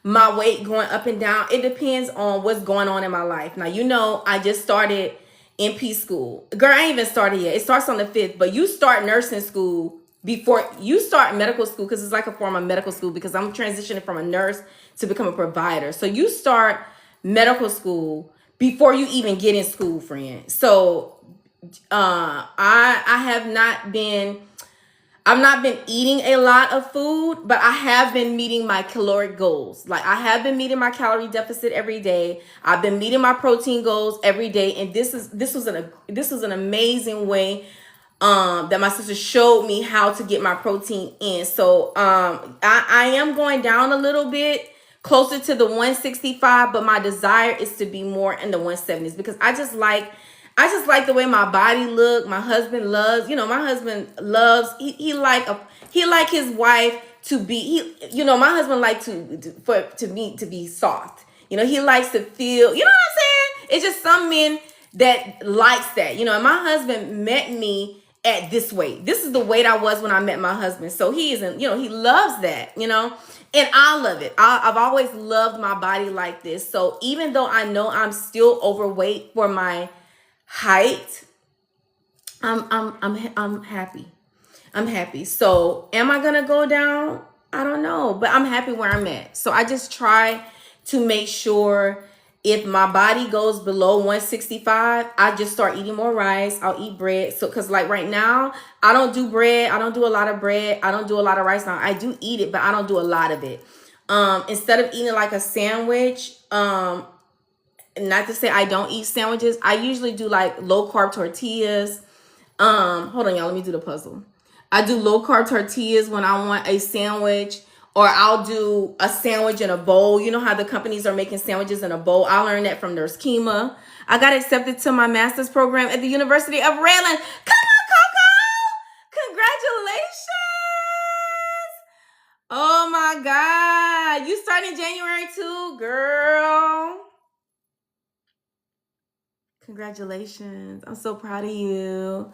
my weight going up and down. It depends on what's going on in my life. Now, you know, I just started NP school. Girl, I ain't even started yet. It starts on the 5th, but you start nursing school before you start medical school because it's like a form of medical school because I'm transitioning from a nurse to become a provider. So you start medical school before you even get in school, friend. So I've not been eating a lot of food, but I have been meeting my caloric goals. Like I have been meeting my calorie deficit every day. I've been meeting my protein goals every day. And this was an amazing way that my sister showed me how to get my protein in. So I am going down a little bit closer to the 165, but my desire is to be more in the 170s because I just like the way my body look. My husband loves, you know, he like his wife to be, my husband like to me to be soft. You know, he likes to feel, you know what I'm saying? It's just some men that likes that, you know, and my husband met me at this weight. This is the weight I was when I met my husband. So he isn't, you know, he loves that, you know, and I love it. I've always loved my body like this. So even though I know I'm still overweight for my height, I'm happy. I'm happy. So am I going to go down? I don't know, but I'm happy where I'm at. So I just try to make sure if my body goes below 165, I just start eating more rice. I'll eat bread. So, cause like right now, I don't do bread. I don't do a lot of bread. I don't do a lot of rice now. I do eat it, but I don't do a lot of it. Instead of eating like a sandwich, not to say I don't eat sandwiches. I usually do like low carb tortillas. Hold on, y'all. Let me do the puzzle. I do low carb tortillas when I want a sandwich, or I'll do a sandwich in a bowl. You know how the companies are making sandwiches in a bowl? I learned that from Nurse Kima. I got accepted to my master's program at the University of Maryland. Come on, Coco! Congratulations! Oh my God. You start in January too, girl. Congratulations. I'm so proud of you.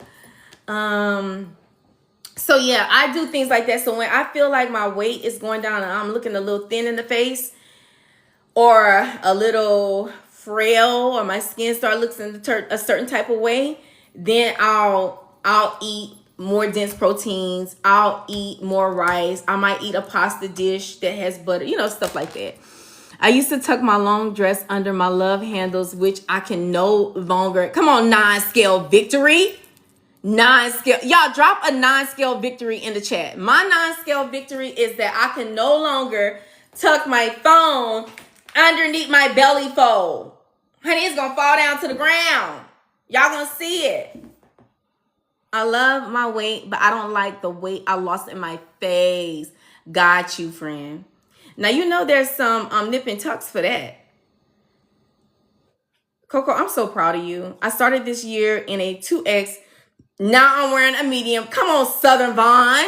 So yeah, I do things like that. So when I feel like my weight is going down and I'm looking a little thin in the face or a little frail or my skin start looking a certain type of way, then I'll eat more dense proteins. I'll eat more rice. I might eat a pasta dish that has butter, you know, stuff like that. I used to tuck my long dress under my love handles, which I can no longer. Come on, 9-scale victory. 9-scale. Y'all drop a 9-scale victory in the chat. My 9-scale victory is that I can no longer tuck my phone underneath my belly fold. Honey, it's going to fall down to the ground. Y'all going to see it. I love my weight, but I don't like the weight I lost in my face. Got you, friend. Now, you know there's some nip and tucks for that. Coco, I'm so proud of you. I started this year in a 2X. Now I'm wearing a medium. Come on, Southern Vaughn.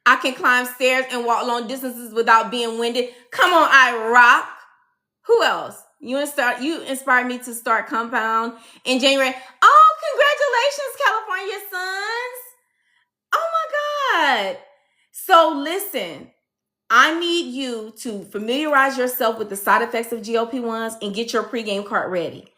I can climb stairs and walk long distances without being winded. Come on, I rock. Who else? You inspired me to start Compound in January. Oh, congratulations, California Suns. Oh my God. So listen, I need you to familiarize yourself with the side effects of GLP-1s and get your pregame cart ready.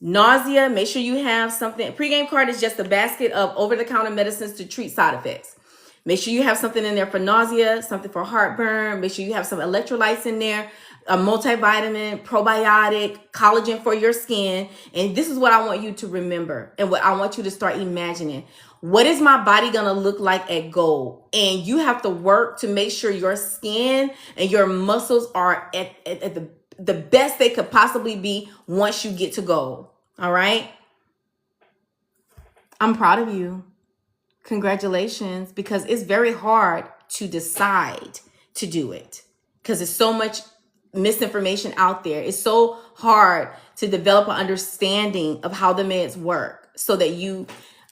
Nausea, make sure you have something. Pregame cart is just a basket of over-the-counter medicines to treat side effects. Make sure you have something in there for nausea, something for heartburn. Make sure you have some electrolytes in there, a multivitamin, probiotic, collagen for your skin. And this is what I want you to remember and what I want you to start imagining. What is my body going to look like at goal? And you have to work to make sure your skin and your muscles are at the best they could possibly be once you get to goal. All right? I'm proud of you. Congratulations, because it's very hard to decide to do it because there's so much misinformation out there. It's so hard to develop an understanding of how the meds work so that you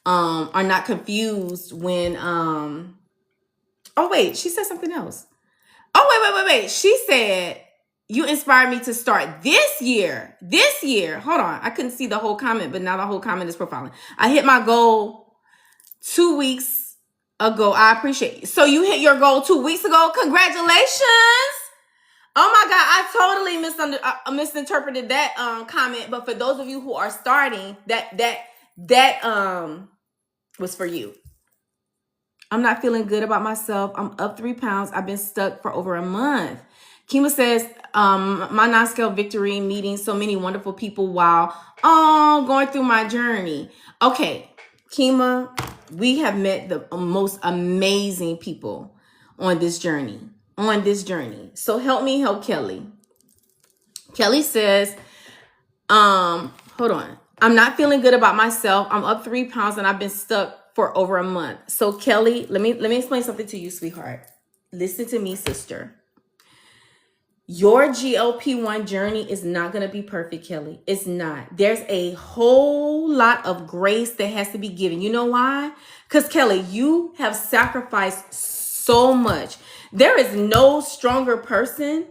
are not confused when oh wait, she said something else. Oh wait. She said you inspired me to start this year. Hold on. I couldn't see the whole comment, but now the whole comment is profiling. I hit my goal 2 weeks ago. I appreciate you. So you hit your goal 2 weeks ago. Congratulations. Oh my God. I totally misinterpreted that comment. But for those of you who are starting, that was for you. I'm not feeling good about myself. I'm up 3 pounds. I've been stuck for over a month. Kima says, my non-scale victory meeting so many wonderful people while going through my journey. Okay, Kima, we have met the most amazing people on this journey. So help me help Kelly. Kelly says, hold on. I'm not feeling good about myself. I'm up 3 pounds and I've been stuck for over a month. So Kelly, let me explain something to you, sweetheart. Listen to me, sister. Your GLP-1 journey is not going to be perfect, Kelly. It's not. There's a whole lot of grace that has to be given. You know why? Because Kelly, you have sacrificed so much. There is no stronger person.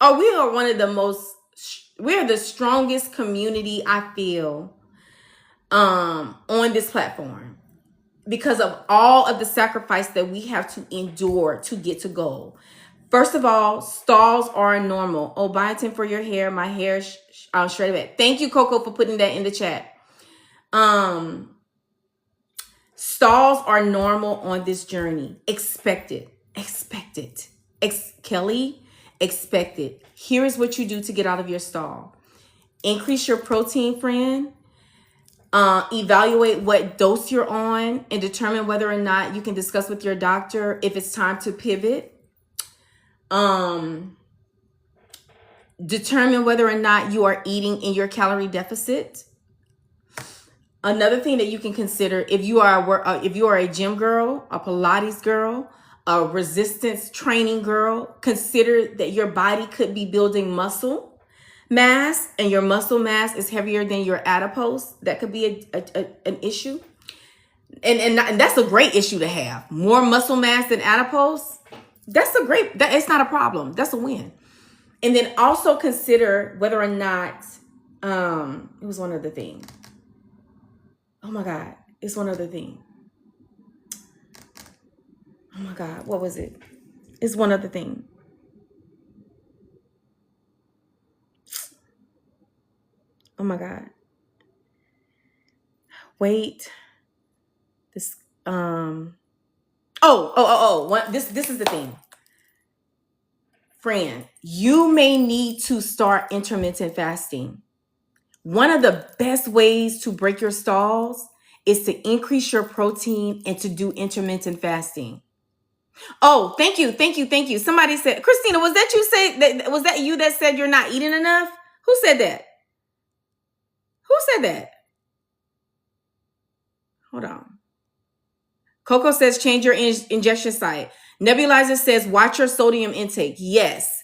Oh, we are the strongest community I feel on this platform. because of all of the sacrifice that we have to endure to get to goal. First of all, stalls are normal. Oh, biotin for your hair. My hair shredded back. Thank you, Coco, for putting that in the chat. Stalls are normal on this journey. Expected. Kelly, expected. Here is what you do to get out of your stall. Increase your protein, friend. Evaluate what dose you're on and determine whether or not you can discuss with your doctor if it's time to pivot. Determine whether or not you are eating in your calorie deficit. Another thing that you can consider, if you are a gym girl, a Pilates girl, a resistance training girl, consider that your body could be building muscle mass and your muscle mass is heavier than your adipose. That could be an issue. And that's a great issue to have. More muscle mass than adipose. It's not a problem. That's a win. And then also consider whether or not, it was one other thing. Oh my God, it's one other thing. Oh my God, what was it? It's one other thing. Oh my God. Wait. This this is the thing. Friend, you may need to start intermittent fasting. One of the best ways to break your stalls is to increase your protein and to do intermittent fasting. Oh, thank you. Somebody said, Christina, was that you that said you're not eating enough? Who said that? Hold on. Coco says change your ingestion site. Nebulizer says watch your sodium intake. Yes.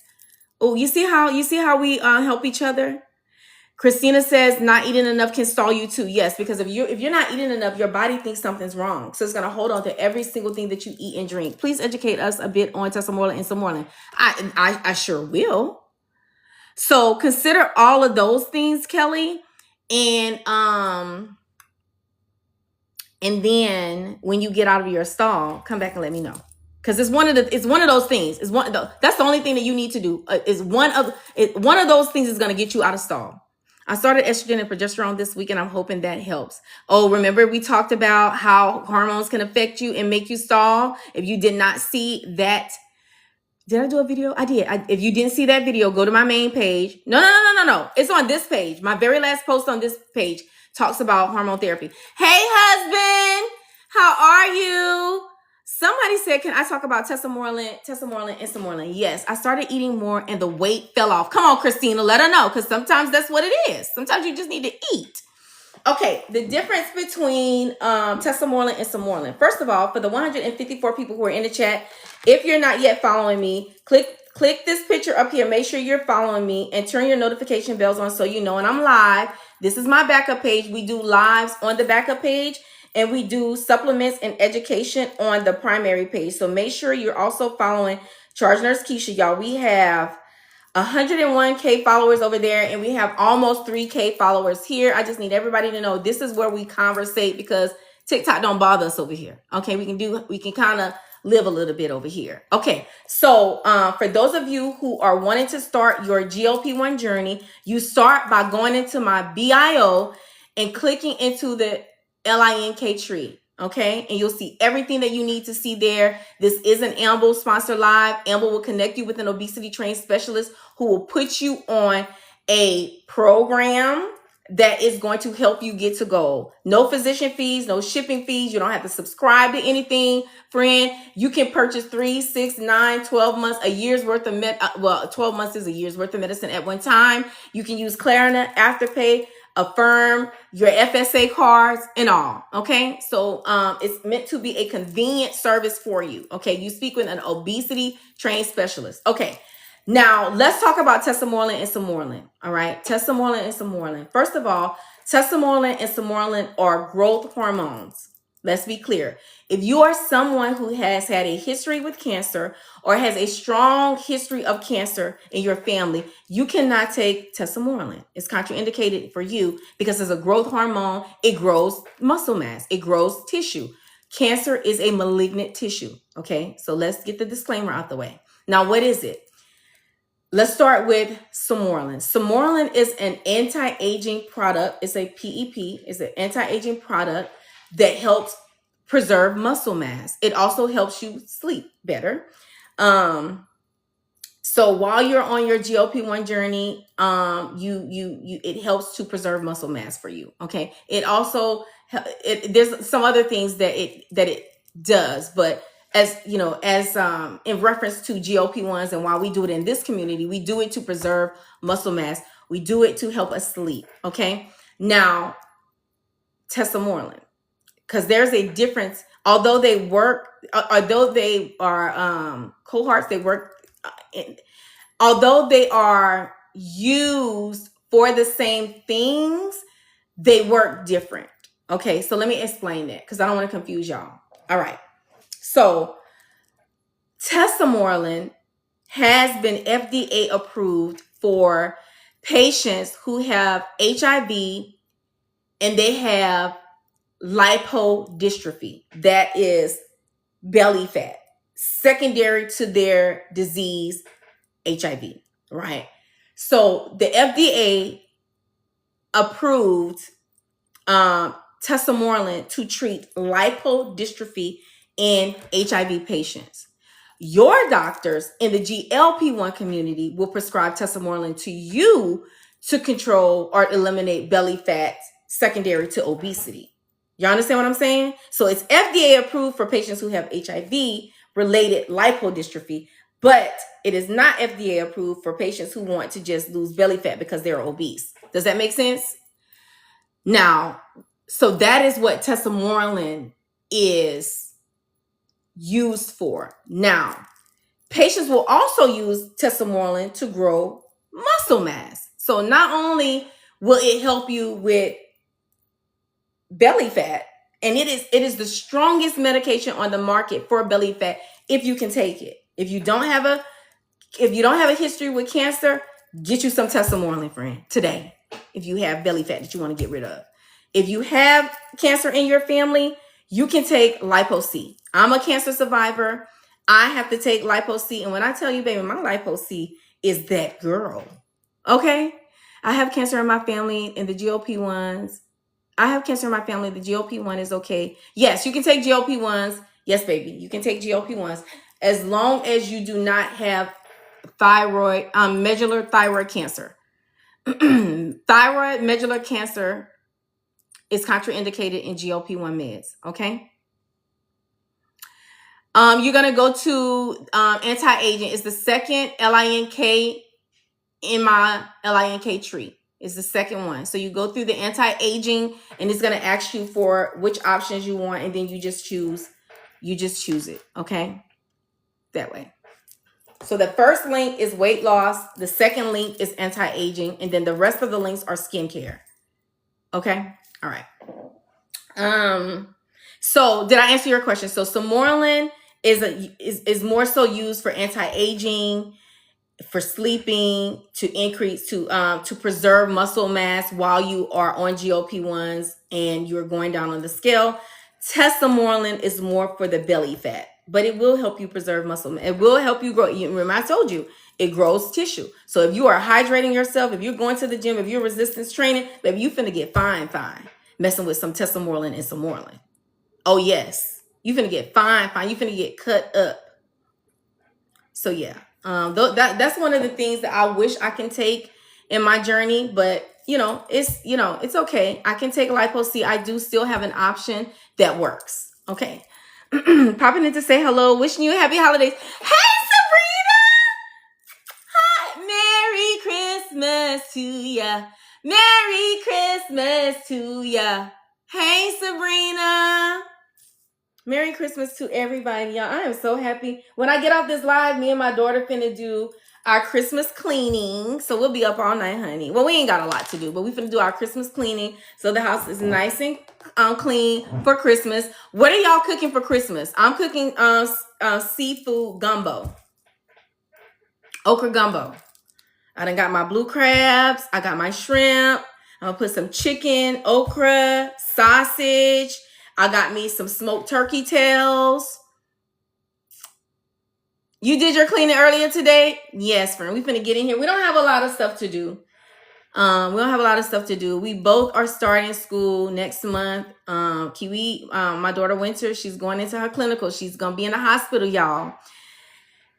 Oh, you see how we help each other? Christina says not eating enough can stall you too. Yes, because if you're not eating enough, your body thinks something's wrong. So it's going to hold on to every single thing that you eat and drink. Please educate us a bit on tesamorelin and insamorelin. I sure will. So consider all of those things, Kelly. And then when you get out of your stall, come back and let me know. Because it's one of those things. That's the only thing that you need to do. One of those things is going to get you out of stall. I started estrogen and progesterone this week, and I'm hoping that helps. Oh, remember we talked about how hormones can affect you and make you stall? If you did not see that, did I do a video? I did. If you didn't see that video, go to my main page. No. It's on this page. My very last post on this page talks about hormone therapy. Hey, husband, how are you? Somebody said, can I talk about tesamorelin, insamorelin? Yes, I started eating more and the weight fell off. Come on, Christina, let her know, because sometimes that's what it is. Sometimes you just need to eat. Okay, the difference between tesamorelin and insamorelin. First of all, for the 154 people who are in the chat, if you're not yet following me, click this picture up here. Make sure you're following me and turn your notification bells on so you know when I'm live. This is my backup page. We do lives on the backup page. And we do supplements and education on the primary page. So make sure you're also following Charge Nurse Keisha, y'all. We have 101K followers over there, and we have almost 3K followers here. I just need everybody to know this is where we conversate, because TikTok don't bother us over here. Okay, we can kind of live a little bit over here. Okay, so for those of you who are wanting to start your GLP-1 journey, you start by going into my bio and clicking into the LINK tree, okay? And you'll see everything that you need to see there. This is an Amble sponsored live. Amble will connect you with an obesity trained specialist who will put you on a program that is going to help you get to goal. No physician fees, no shipping fees. You don't have to subscribe to anything, friend. You can purchase 3, 6, 9, 12 months, a year's worth of 12 months is a year's worth of medicine at one time. You can use Klarna, Afterpay, Affirm, your FSA cards, and all. Okay, so it's meant to be a convenient service for you. Okay, you speak with an obesity trained specialist. Okay, now let's talk about tesamorelin and insamorelin. All right, tesamorelin and insamorelin. First of all, tesamorelin and insamorelin are growth hormones. Let's be clear. If you are someone who has had a history with cancer or has a strong history of cancer in your family, you cannot take tesamorelin. It's contraindicated for you because it's a growth hormone. It grows muscle mass. It grows tissue. Cancer is a malignant tissue. Okay, so let's get the disclaimer out the way. Now, what is it? Let's start with Sermorelin. Sermorelin is an anti-aging product. It's a PEP. It's an anti-aging product that helps preserve muscle mass. It also helps you sleep better. So while you're on your GLP-1 journey, it helps to preserve muscle mass for you. Okay. It also there's some other things that it does, but as you know, as in reference to GLP-1s and why we do it in this community, we do it to preserve muscle mass. We do it to help us sleep. Okay. Now, Tesamorelin, because there's a difference. Although they are cohorts, they work. Although they are used for the same things, they work different. Okay, so let me explain that because I don't want to confuse y'all. All right. So Tesamorelin has been FDA approved for patients who have HIV and they have lipodystrophy. That is belly fat, secondary to their disease, HIV, right? So the FDA approved Tesamorelin to treat lipodystrophy in HIV patients. Your doctors in the GLP-1 community will prescribe Tesamorelin to you to control or eliminate belly fat secondary to obesity. Y'all understand what I'm saying? So it's FDA approved for patients who have HIV-related lipodystrophy, but it is not FDA approved for patients who want to just lose belly fat because they're obese. Does that make sense? Now, so that is what Tesamorelin is used for. Now, patients will also use Tesamorelin to grow muscle mass. So not only will it help you with belly fat, and it is the strongest medication on the market for belly fat if you can take it. If you don't have a history with cancer, get you some Tesamorelin, friend, today. If you have belly fat that you want to get rid of. If you have cancer in your family, you can take Lipo-C. I'm a cancer survivor. I have to take Lipo-C. And when I tell you, baby, my Lipo-C is that girl. Okay? I have cancer in my family in the GLP-1s. I have cancer in my family. The GLP-1 is okay. Yes, you can take GLP-1s. Yes, baby, you can take GLP-1s as long as you do not have medullary thyroid cancer. Thyroid medullary cancer is contraindicated in GLP-1 meds. Okay. You're gonna go to anti-aging. It's the second LINK in my LINK tree. Is the second one. So you go through the anti-aging and it's going to ask you for which options you want. And then you just choose it. Okay. That way. So the first link is weight loss. The second link is anti-aging. And then the rest of the links are skincare. Okay. All right. So did I answer your question? So Sermorelin is more so used for anti-aging, for sleeping, to increase, to preserve muscle mass while you are on GLP-1s and you're going down on the scale. Tesamorelin is more for the belly fat, but it will help you preserve muscle mass. It will help you grow. Remember, I told you, it grows tissue. So if you are hydrating yourself, if you're going to the gym, if you're resistance training, baby, you finna get fine, messing with some Tesamorelin and Sermorelin. Oh, yes. You finna get fine. You finna get cut up. So, yeah. That's one of the things that I wish I can take in my journey, but it's okay. I can take Lipo-C. I do still have an option that works. Okay. Popping in to say hello, wishing you happy holidays. Hey, Sabrina! Hi, Merry Christmas to ya. Merry Christmas to ya. Hey, Sabrina. Merry Christmas to everybody, y'all. I am so happy. When I get off this live, me and my daughter finna do our Christmas cleaning. So we'll be up all night, honey. Well, we ain't got a lot to do, but we finna do our Christmas cleaning. So the house is nice and clean for Christmas. What are y'all cooking for Christmas? I'm cooking seafood gumbo. Okra gumbo. I done got my blue crabs. I got my shrimp. I'm gonna put some chicken, okra, sausage. I got me some smoked turkey tails. You did your cleaning earlier today? Yes, friend. We finna get in here. We don't have a lot of stuff to do. We don't have a lot of stuff to do. We both are starting school next month. Kiwi, my daughter Winter, she's going into her clinical. She's gonna be in the hospital, y'all.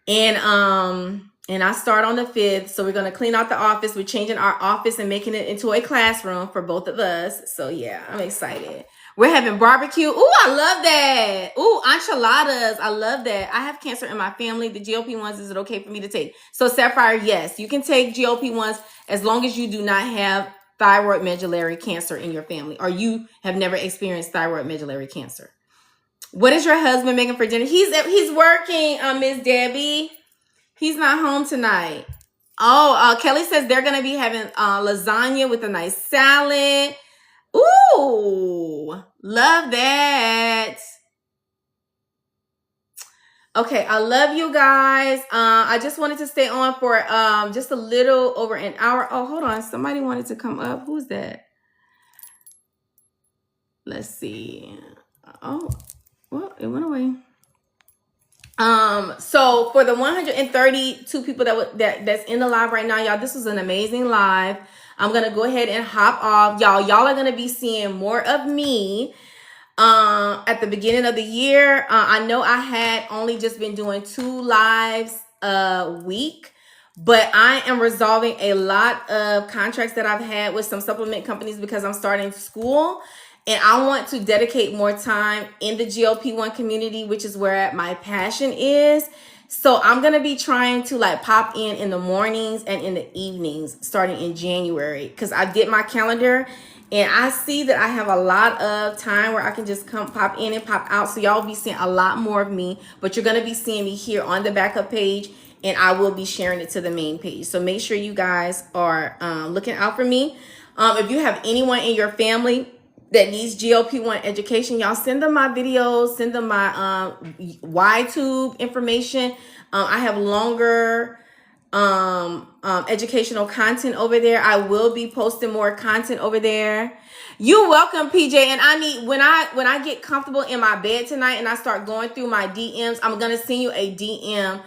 And I start on the 5th. So we're gonna clean out the office. We're changing our office and making it into a classroom for both of us. So yeah, I'm excited. We're having barbecue. Ooh, I love that. Ooh, enchiladas. I love that. I have cancer in my family. The GLP-1s, is it okay for me to take? So Sapphire, yes, you can take GLP-1s as long as you do not have thyroid medullary cancer in your family, or you have never experienced thyroid medullary cancer. What is your husband making for dinner? He's working, Miss Debbie. He's not home tonight. Oh, Kelly says they're going to be having lasagna with a nice salad. Ooh, love that. Okay, I love you guys. I just wanted to stay on for just a little over an hour. Oh, hold on. Somebody wanted to come up. Who's that? Let's see. Oh, well, it went away. So for the 132 people that's in the live right now, y'all, this was an amazing live. I'm gonna go ahead and hop off. Y'all are gonna be seeing more of me at the beginning of the year. I know I had only just been doing 2 lives a week, but I am resolving a lot of contracts that I've had with some supplement companies because I'm starting school. And I want to dedicate more time in the GLP-1 community, which is where my passion is. So I'm going to be trying to like pop in the mornings and in the evenings starting in January, because I did my calendar and I see that I have a lot of time where I can just come pop in and pop out. So y'all will be seeing a lot more of me, but you're going to be seeing me here on the backup page, and I will be sharing it to the main page. So make sure you guys are looking out for me. If you have anyone in your family that needs GLP-1 education, y'all send them my videos, send them my YTube information. I have longer educational content over there. I will be posting more content over there. You're welcome, PJ. And I need, when I get comfortable in my bed tonight and I start going through my DMs, I'm gonna send you a DM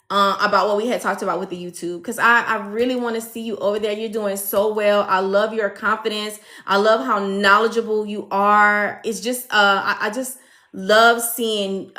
about what we had talked about with the YouTube, because I really want to see you over there. You're doing so well. I love your confidence. I love how knowledgeable you are. It's just I just love seeing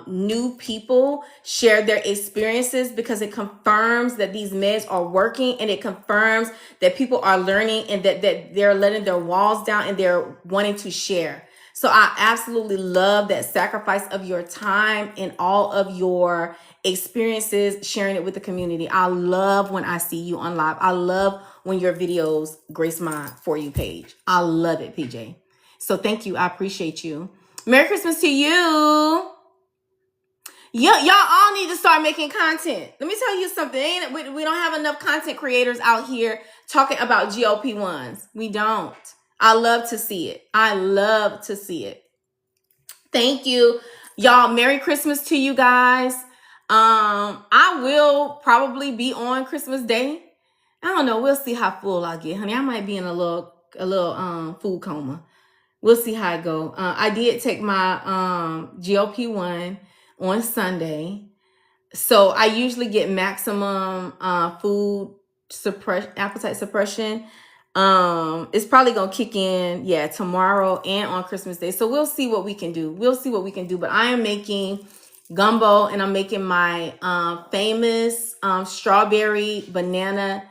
new people share their experiences, because it confirms that these meds are working, and it confirms that people are learning, and that they're letting their walls down and they're wanting to share. So I absolutely love that sacrifice of your time and all of your experiences, sharing it with the community. I love when I see you on live. I love when your videos grace my For You page. I love it, PJ. So thank you. I appreciate you. Merry Christmas to you. Y'all all need to start making content. Let me tell you something. We don't have enough content creators out here talking about GLP-1s. We don't. I love to see it. I love to see it. Thank you. Y'all, Merry Christmas to you guys. I will probably be on Christmas Day. I don't know. We'll see how full I get, honey. I might be in a little food coma. We'll see how it go. I did take my GLP-1 on Sunday. So I usually get maximum appetite suppression. It's probably gonna kick in, tomorrow and on Christmas Day. So we'll see what we can do. But I am making gumbo, and I'm making my famous strawberry banana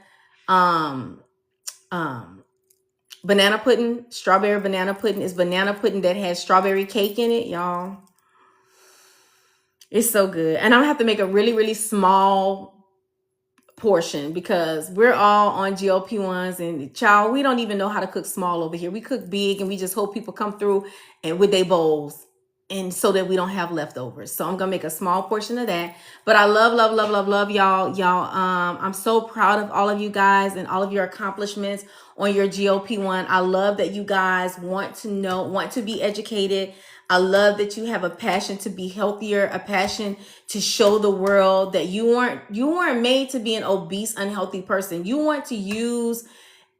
banana pudding. Strawberry banana pudding is banana pudding that has strawberry cake in it, y'all. It's so good. And I'm gonna have to make a really, really small portion, because we're all on GLP-1s, and child, we don't even know how to cook small over here. We cook big, and we just hope people come through and with their bowls, and so that we don't have leftovers. So I'm gonna make a small portion of that. But I love y'all. I'm so proud of all of you guys and all of your accomplishments on your GLP-1. I love that you guys want to be educated. I love that you have a passion to be healthier, a passion to show the world that you weren't made to be an obese, unhealthy person. You want to use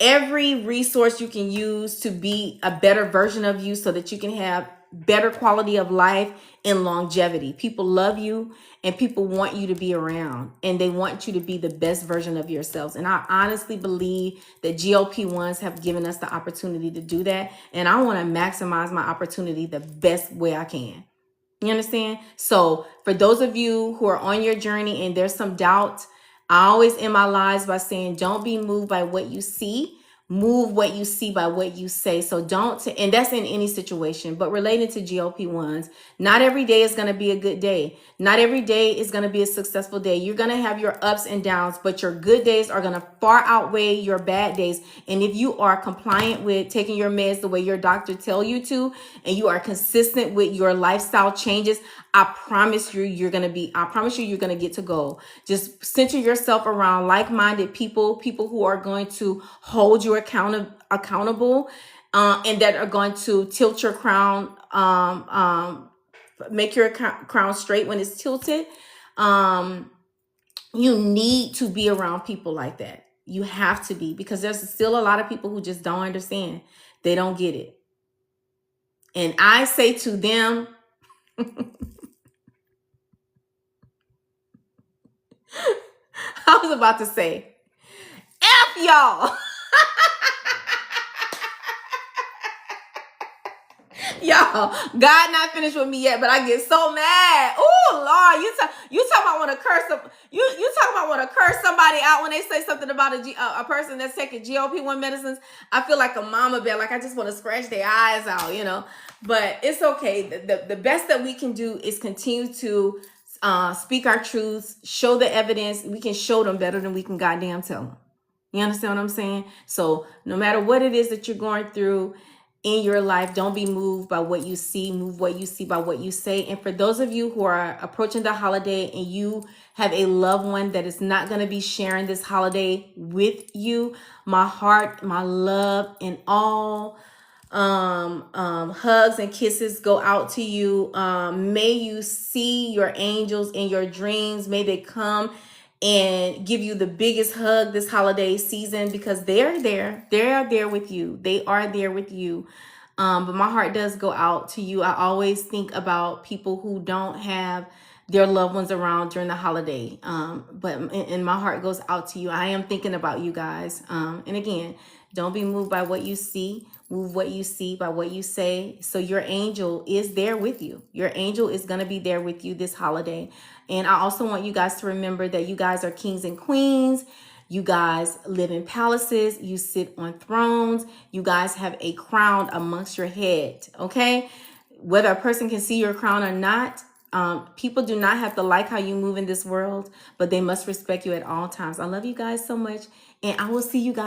every resource you can use to be a better version of you, so that you can have better quality of life and longevity. People love you and people want you to be around, and they want you to be the best version of yourselves. And I honestly believe that GLP-1s have given us the opportunity to do that. And I want to maximize my opportunity the best way I can. You understand? So for those of you who are on your journey and there's some doubt, I always end my lives by saying, don't be moved by what you see. Move what you see by what you say. So don't, and that's in any situation, but related to GLP-1s, not every day is going to be a good day. Not every day is going to be a successful day. You're going to have your ups and downs, but your good days are going to far outweigh your bad days. And if you are compliant with taking your meds the way your doctor tell you to, and you are consistent with your lifestyle changes, I promise you, you're going to get to go. Just center yourself around like-minded people who are going to hold you accountable, and that are going to tilt your crown, make your crown straight when it's tilted. You need to be around people like that. You have to be, because there's still a lot of people who just don't understand. They don't get it. And I say to them, I was about to say, F y'all. Y'all, God not finished with me yet, but I get so mad. Oh Lord, you talk about want to curse you talk about want to curse somebody out when they say something about a person that's taking GLP-1 medicines. I feel like a mama bear, like I just want to scratch their eyes out, you know. But it's okay. The best that we can do is continue to speak our truths, show the evidence. We can show them better than we can goddamn tell them. You understand what I'm saying? So no matter what it is that you're going through in your life, don't be moved by what you see. Move what you see by what you say. And for those of you who are approaching the holiday and you have a loved one that is not going to be sharing this holiday with you, my heart, my love, and all hugs and kisses go out to you. May you see your angels in your dreams. May they come and give you the biggest hug this holiday season, because they're there. They're there with you. They are there with you. But my heart does go out to you. I always think about people who don't have their loved ones around during the holiday. And my heart goes out to you. I am thinking about you guys. And again, don't be moved by what you see. Move what you see by what you say. So your angel is there with you. Your angel is going to be there with you this holiday. And I also want you guys to remember that you guys are kings and queens. You guys live in palaces. You sit on thrones. You guys have a crown amongst your head. Okay? Whether a person can see your crown or not, people do not have to like how you move in this world, but they must respect you at all times. I love you guys so much. And I will see you guys.